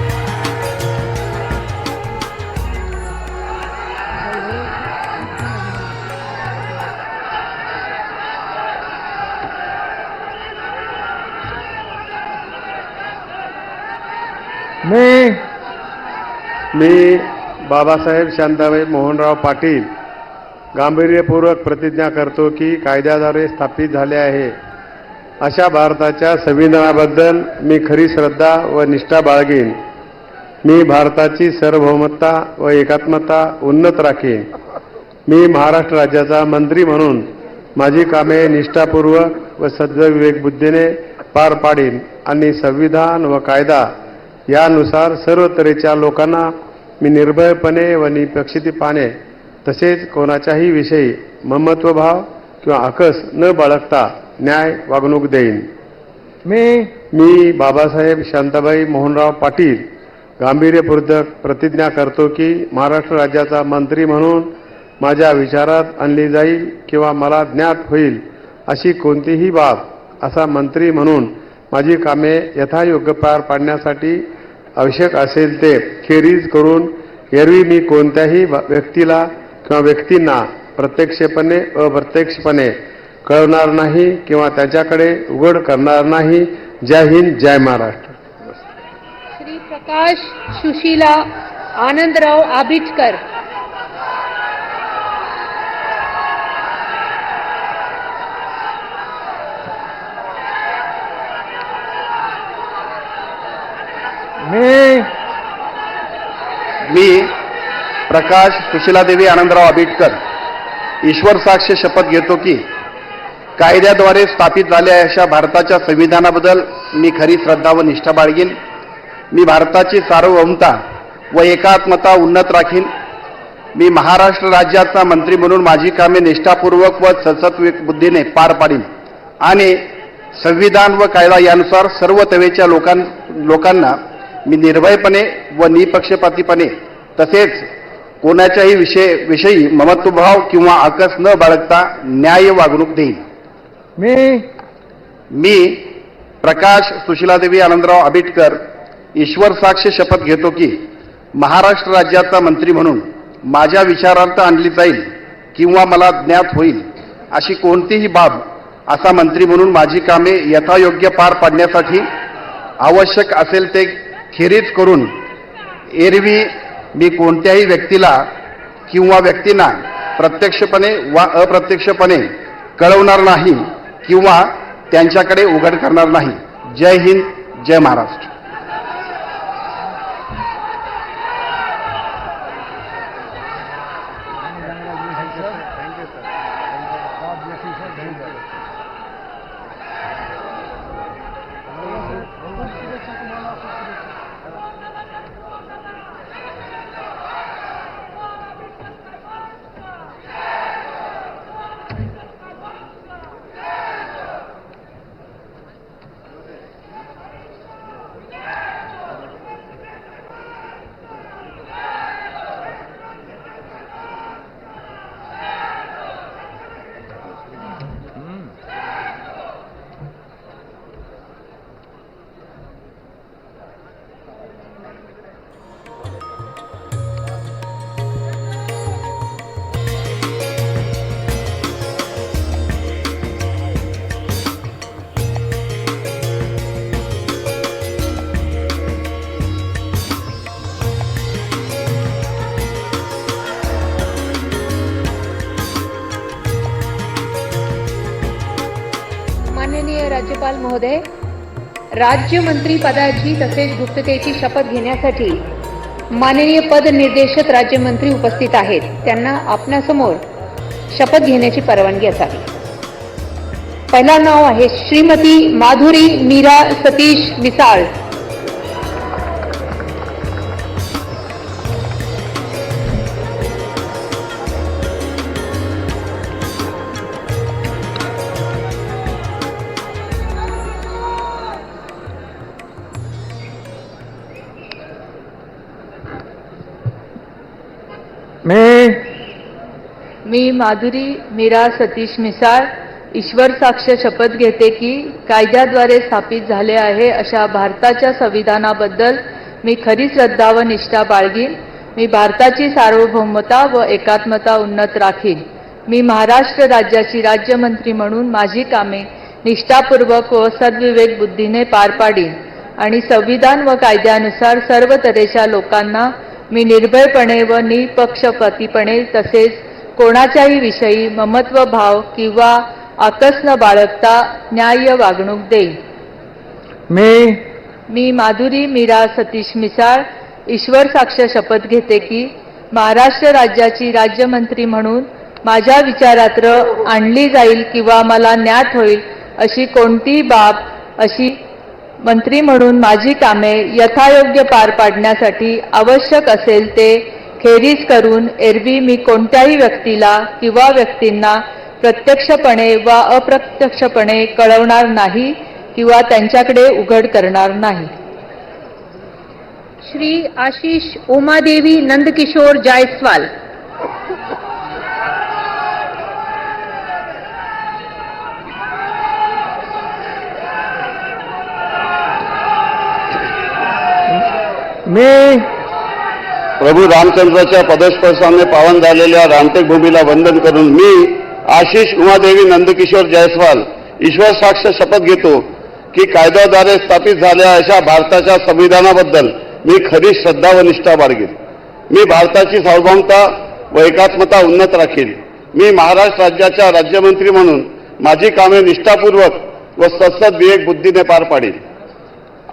मी बाबासाहेब शांताबाई मोहनराव पाटील गांभीर्यपूर्वक प्रतिज्ञा करतो की कायद्याद्वारे स्थापित झाले आहे अशा भारताच्या संविधानाबद्दल मी खरी श्रद्धा व निष्ठा बाळगेन. मी भारताची सार्वभौमता व एकात्मता उन्नत राखेन. मी महाराष्ट्र राज्याचा मंत्री म्हणून माझी कामे निष्ठापूर्वक व सद्विवेकबुद्धीने पार पाडेन आणि संविधान व कायदा यानुसार सर्व तऱ्हेच्या लोकांना मी निर्भयपणे व निपक्षपातीपणे तसेच कोणाच्याही विषयी ममत्वभाव किंवा आकस न बाळगता न्याय वागणूक देईन. मी बाबासाहेब शांताबाई मोहनराव पाटील गांभीर्यपूर्वक प्रतिज्ञा करतो की महाराष्ट्र राज्याचा मंत्री म्हणून माझ्या विचारात आणली जाईल किंवा मला ज्ञात होईल अशी कोणतीही बाब असा मंत्री म्हणून माझी कामे यथायोग्य पार पाडण्यासाठी आवश्यक असेल ते खेरीज करून एरवी मी कोणत्याही व्यक्तीला किंवा व्यक्तींना प्रत्यक्षपणे अप्रत्यक्षपणे कळवणार नाही किंवा त्याच्याकडे उघड करणार नाही. जय हिंद, जय महाराष्ट्र. श्री प्रकाश सुशीला आनंदराव आबिटकर. मी प्रकाश सुशीलादेवी आनंदराव आबिटकर ईश्वर साक्ष शपथ घेतो की कायद्याद्वारे स्थापित झालेल्या अशा भारताच्या संविधानाबद्दल मी खरी श्रद्धा व निष्ठा बाळगीन. मी भारताची सार्वभौमता व एकात्मता उन्नत राखीन. मी महाराष्ट्र राज्याचा मंत्री म्हणून माझी कामे निष्ठापूर्वक व सद्विवेक बुद्धीने पार पाडीन आणि संविधान व कायदा यानुसार सर्व तऱ्हेच्या लोकांना मी निर्भयपणे व निपक्षपातीपणे तसेच कोणाच्याही विषयी ममत्वभाव किंवा आकस न बाळगता न्याय वागणूक देईन. मी प्रकाश सुशीलादेवी आनंदराव आबिटकर ईश्वर साक्ष शपथ घेतो की महाराष्ट्र राज्याचा मंत्री म्हणून माझ्या विचारार्थ आणली जाईल किंवा मला ज्ञात होईल अशी कोणतीही बाब असा मंत्री म्हणून माझी कामे यथायोग्य पार पाडण्यासाठी आवश्यक असेल ते खेरीज करून एरवी मी कोणत्याही व्यक्तीला किंवा व्यक्तींना प्रत्यक्षपणे वा अप्रत्यक्षपणे कळवणार नाही किंवा त्यांच्याकडे उघड करणार नाही. जय हिंद, जय महाराष्ट्र. राज्यपाल महोदय, राज्यमंत्री पदाची तसेच गुप्ततेची शपथ घेण्यासाठी माननीय पद निर्देशक राज्यमंत्री उपस्थित आहेत. त्यांना आपणासमोर शपथ घेण्याची परवानगी असावी. पहिला नाव आहे श्रीमती माधुरी मीरा सतीश मिसाळ. मी माधुरी मीरा सतीश मिसाळ ईश्वर साक्ष शपथ घेते की कायद्याद्वारे स्थापित झाले आहे अशा भारताच्या संविधानाबद्दल मी खरी श्रद्धा व निष्ठा बाळगीन. मी भारताची सार्वभौमता व एकात्मता उन्नत राखीन. मी महाराष्ट्र राज्याची राज्यमंत्री म्हणून माझी कामे निष्ठापूर्वक व सद्विवेक बुद्धीने पार पाडीन आणि संविधान व कायद्यानुसार सर्व तऱ्हेच्या लोकांना मी निर्भयपणे व निपक्षपातीपणे तसेच कोणाच्याही विषयी ममत्व भाव किंवा आकस न बाळगता न्याय्य वागणूक देईन. मी माधुरी मीरा सतीश मिसाळ ईश्वर साक्ष शपथ घेते की महाराष्ट्र राज्याची राज्यमंत्री म्हणून माझ्या विचारात आणली जाईल किंवा मला ज्ञात होईल अशी कोणतीही बाब अशी मंत्री म्हणून माझी कामे यथायोग्य पार पाडण्यासाठी आवश्यक असेल ते खेरीज करून एरवी मी कोणत्याही व्यक्तीला किंवा व्यक्तींना प्रत्यक्षपणे वा अप्रत्यक्षपणे कळवणार नाही किंवा त्यांच्याकडे उघड करणार नाही. श्री आशिष उमादेवी नंदकिशोर जायस्वाल. प्रभू रामचंद्राच्या पदस्पर्शाने पावन झालेल्या रामटेक भूमीला वंदन करून मी आशिष उमादेवी नंदकिशोर जायस्वाल ईश्वर साक्ष शपथ घेतो की कायद्याद्वारे स्थापित झालेल्या अशा भारताच्या संविधानाबद्दल मी खरी श्रद्धा व निष्ठा बाळगीन. मी भारताची सार्वभौमता व एकात्मता उन्नत राखीन. मी महाराष्ट्र राज्याच्या राज्यमंत्री म्हणून माझी कामे निष्ठापूर्वक व सत्सद विवेक बुद्धीने पार पाडीन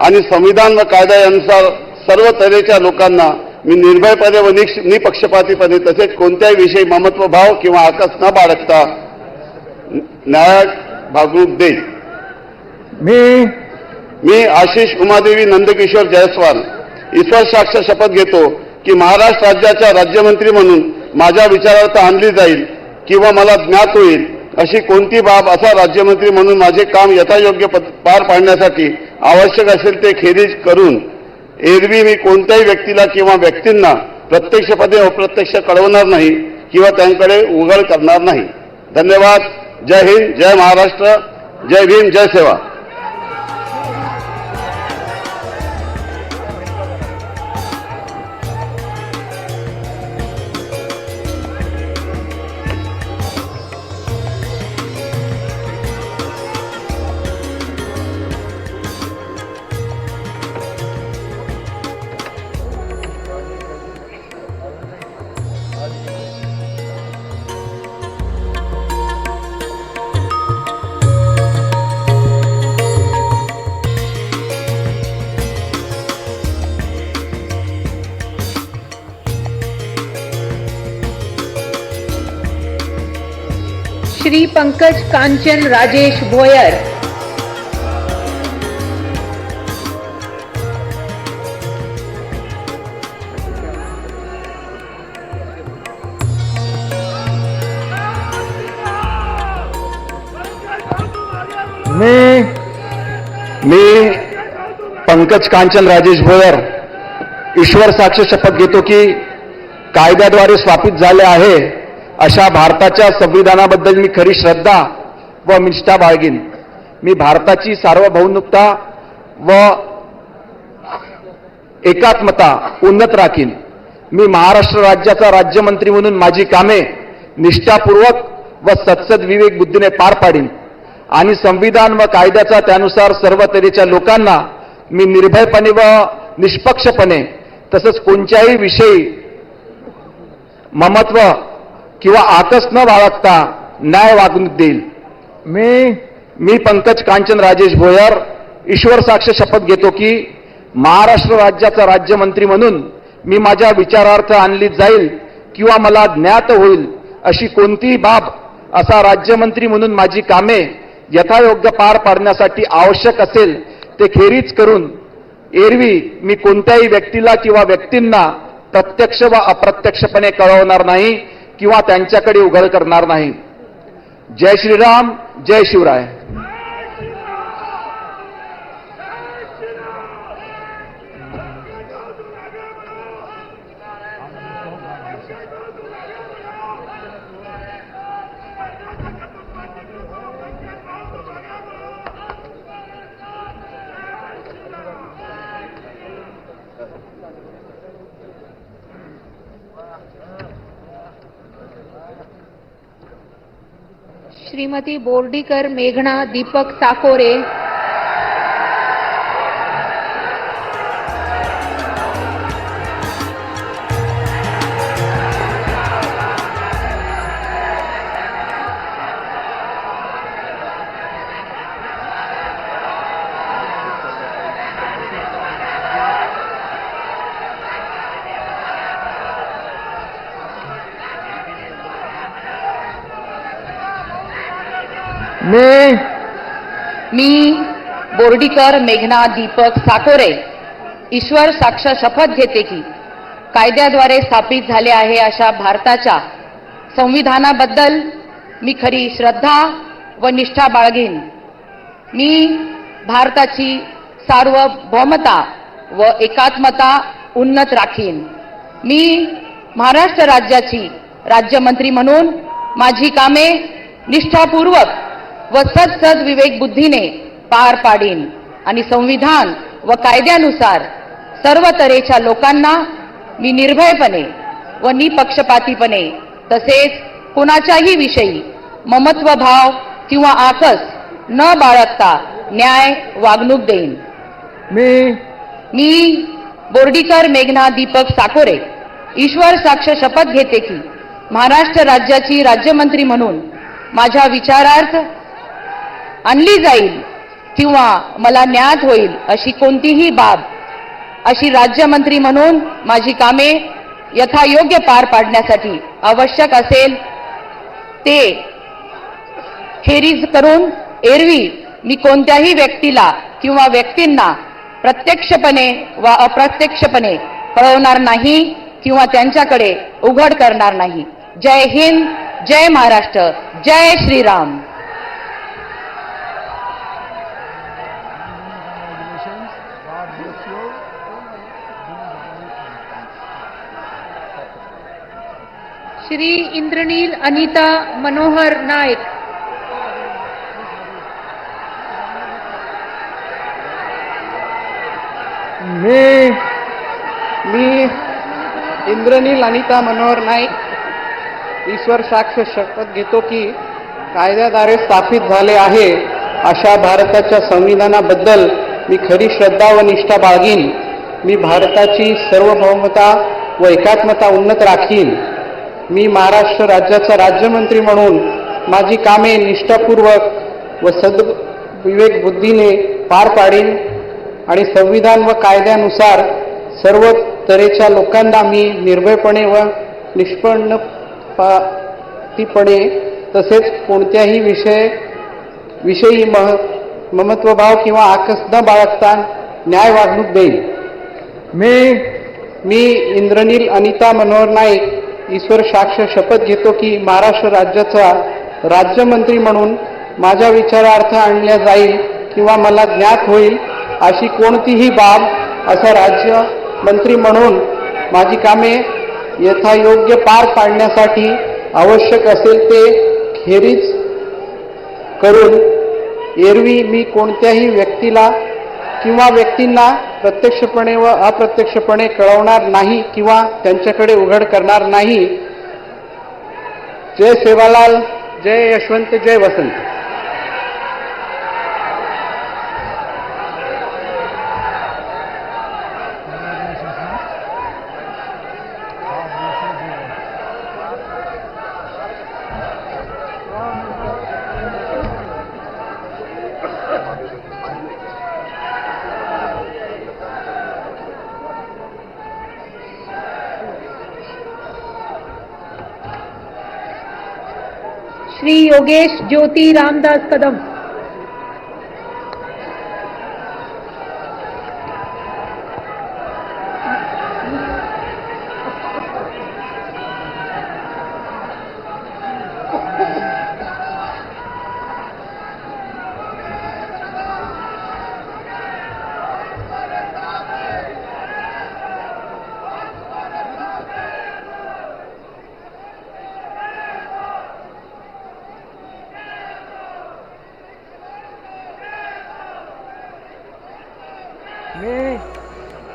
आणि संविधान व कायदा यानुसार सर्व तऱ्हेच्या लोकांना मी निर्भयपणे व निपक्षपातीपणे तसेच कोणत्याही विषयी ममत्व भाव किंवा आकस न बाळगता न्याय वागणूक देईन. मी आशिष उमादेवी नंदकिशोर जायस्वाल ईश्वर साक्ष शपथ घेतो की महाराष्ट्र राज्याच्या राज्यमंत्री म्हणून माझ्या विचारार्थ आणली जाईल किंवा मला ज्ञात होईल अशी कोणती बाब असा राज्यमंत्री म्हणून माझे काम यथायोग्य पार पाडण्यासाठी आवश्यक असेल ते खेरीज करून एरवी मी कोणत्याही व्यक्तीला किंवा व्यक्तींना प्रत्यक्षपणे अप्रत्यक्ष कळवणार नाही किंवा त्यांकडे उघड करणार नाही. धन्यवाद. जय हिंद, जय महाराष्ट्र, जय भीम, जय सेवा. श्री पंकज कांचन राजेश भोयर. मी पंकज कांचन राजेश भोयर ईश्वर साक्ष शपथ घेतो की कायद्याद्वारे स्थापित झाले आहे अशा भारताच्या संविधानाबद्दल मी खरी श्रद्धा व निष्ठा बाळगीन. मी भारताची सार्वभौमता व एकात्मता उन्नत राखीन. मी महाराष्ट्र राज्याचा राज्यमंत्री म्हणून माझी कामे निष्ठापूर्वक व सत्सद विवेक बुद्धीने पार पाडीन आणि संविधान व कायद्याचा त्यानुसार सर्व तऱ्हेच्या लोकांना मी निर्भयपणे व निष्पक्षपणे तसंच कोणत्याही विषयी ममत्व किंवा आकस न बाळगता न्याय वागणूक देईल. मी पंकज कांचन राजेश भोयर ईश्वर साक्ष शपथ घेतो की महाराष्ट्र राज्याचा राज्यमंत्री म्हणून मी माझ्या विचारार्थ आणली जाईल किंवा मला ज्ञात होईल अशी कोणतीही बाब असा राज्यमंत्री म्हणून माझी कामे यथायोग्य पार पाडण्यासाठी आवश्यक असेल ते खेरीज करून एरवी मी कोणत्याही व्यक्तीला किंवा व्यक्तींना प्रत्यक्ष व अप्रत्यक्षपणे कळवणार नाही किंवा त्यांच्याकडे उघड करणार नाही. जय श्रीराम, जय शिवराय. श्रीमती बोर्डीकर मेघना दीपक साकोरे, मी बोर्डीकर मेघना दीपक साकोरे ईश्वर साक्ष शपथ घेते की कायद्याद्वारे स्थापित झाले आहे अशा भारताच्या संविधानाबद्दल मी खरी श्रद्धा व निष्ठा बाळगीन. मी भारताची सार्वभौमता व एकात्मता उन्नत राखीन. मी महाराष्ट्र राज्याची राज्यमंत्री म्हणून माझी कामे निष्ठापूर्वक व सद विवेक बुद्धीने पार पाडीन आणि संविधान व कायद्यानुसार सर्व तऱ्हेच्या लोकांना मी निर्भयपणे व निपक्षपातीपणे तसेच कुणाच्याही विषयी ममत्व भाव किंवा आकस न बाळगता न्याय वागणूक देईन. मी बोर्डीकर मेघना दीपक साकोरे ईश्वर साक्ष शपथ घेते की महाराष्ट्र राज्याची राज्यमंत्री म्हणून माझ्या विचारार्थ आणली जाईल किंवा मला ज्ञात होईल अशी कोणतीही बाब अशी राज्यमंत्री म्हणून माझी कामे यथायोग्य पार पाडण्यासाठी आवश्यक असेल ते खेरीज करून एरवी मी कोणत्याही व्यक्तीला किंवा व्यक्तींना प्रत्यक्षपणे वा अप्रत्यक्षपणे कळवणार नाही किंवा त्यांच्याकडे उघड करणार नाही. जय हिंद, जय महाराष्ट्र, जय श्रीराम. श्री इंद्रनील अनिता मनोहर नायक, मी इंद्रनील अनिता मनोहर नाईक ईश्वर साक्ष शपथ घेतो की कायद्याद्वारे स्थापित झाले आहे अशा भारताच्या संविधानाबद्दल मी खरी श्रद्धा व निष्ठा बाळगीन. मी भारताची सार्वभौमता व एकात्मता उन्नत राखीन. मी महाराष्ट्र राज्याचा राज्यमंत्री म्हणून माझी कामे निष्ठापूर्वक व सद्विवेक बुद्धीने पार पाडीन आणि संविधान व कायद्यानुसार सर्व तऱ्हेच्या लोकांना मी निर्भयपणे व निष्पक्षपातीपणे तसेच कोणत्याही विषयी ममत्वभाव किंवा आकस न बाळगता न्याय वागणूक देईन. मी इंद्रनील अनिता मनोहर नाईक ईश्वर साक्ष शपथ घेतो की महाराष्ट्र राज्याचा राज्यमंत्री म्हणून माझ्या विचारार्थ आणल्या जाईल किंवा मला ज्ञात होईल अशी कोणतीही बाब असा राज्यमंत्री म्हणून माझी कामे यथायोग्य पार पाडण्यासाठी आवश्यक असेल ते खेरीज करून एरवी मी कोणत्याही व्यक्तीला किंवा व्यक्तींना प्रत्यक्षपणे व अप्रत्यक्षपणे कळवणार नाही किंवा त्यांच्याकडे उघड करणार नाही. जय सेवालाल, जय यशवंत, जय वसंत. श्री योगेश ज्योति रामदास कदम।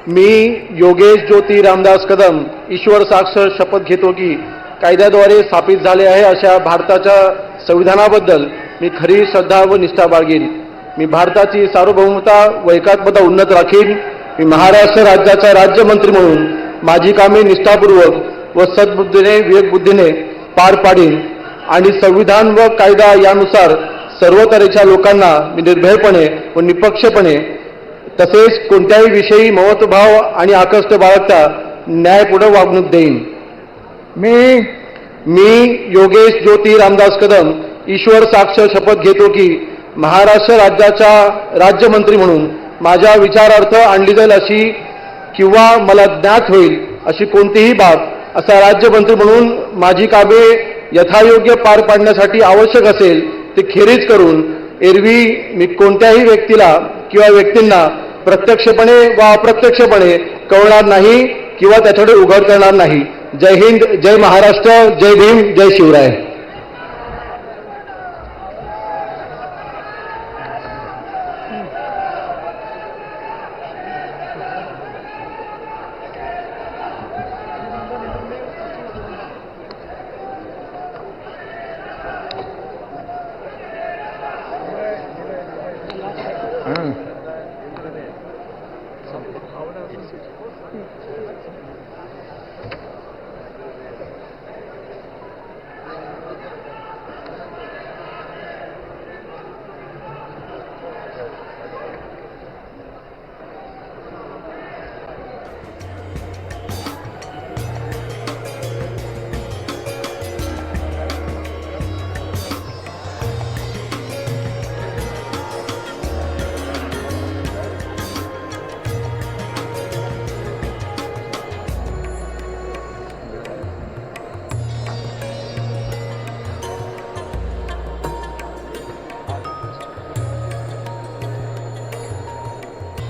मी योगेश ज्योती रामदास कदम ईश्वर साक्ष शपथ घेतो की कायद्याद्वारे स्थापित झाले आहे अशा भारताच्या संविधानाबद्दल मी खरी श्रद्धा व निष्ठा बाळगेन। मी भारताची सार्वभौमता व एकात्मता उन्नत राखीन। मी महाराष्ट्र राज्याचा राज्यमंत्री म्हणून माझी कामे निष्ठापूर्वक व सद्बुद्धीने विवेकबुद्धीने पार पाडीन आणि संविधान व कायदा यानुसार सर्व तऱ्हेच्या लोकांना मी निर्भयपणे व निपक्षपणे तसेच कोणत्याही विषयी महत्वभाव आणि आकर्ष बाळगता न्यायपूर्ण वागणूक देईन। मी योगेश ज्योती रामदास कदम ईश्वर साक्ष शपथ घेतो की महाराष्ट्र राज्याचा राज्यमंत्री म्हणून माझ्या विचारार्थ आणली जाईल अशी किंवा मला ज्ञात होईल अशी कोणतीही बाब असा राज्यमंत्री म्हणून माझी कामे यथायोग्य पार पाडण्यासाठी आवश्यक असेल ते खेरीज करून एरवी मी कोणत्याही व्यक्तीला किंवा व्यक्तींना प्रत्यक्षपणे व अप्रत्यक्षपणे कळवणार नाही किंवा त्याच्याकडे उघड करणार नाही। जय हिंद, जय महाराष्ट्र, जय भीम, जय शिवराय।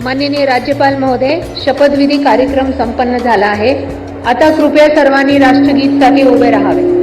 माननीय राज्यपाल महोदय, शपथविधी कार्यक्रम संपन्न झाला आहे। आता कृपया सर्वांनी राष्ट्रगीतासाठी उभे राहावे।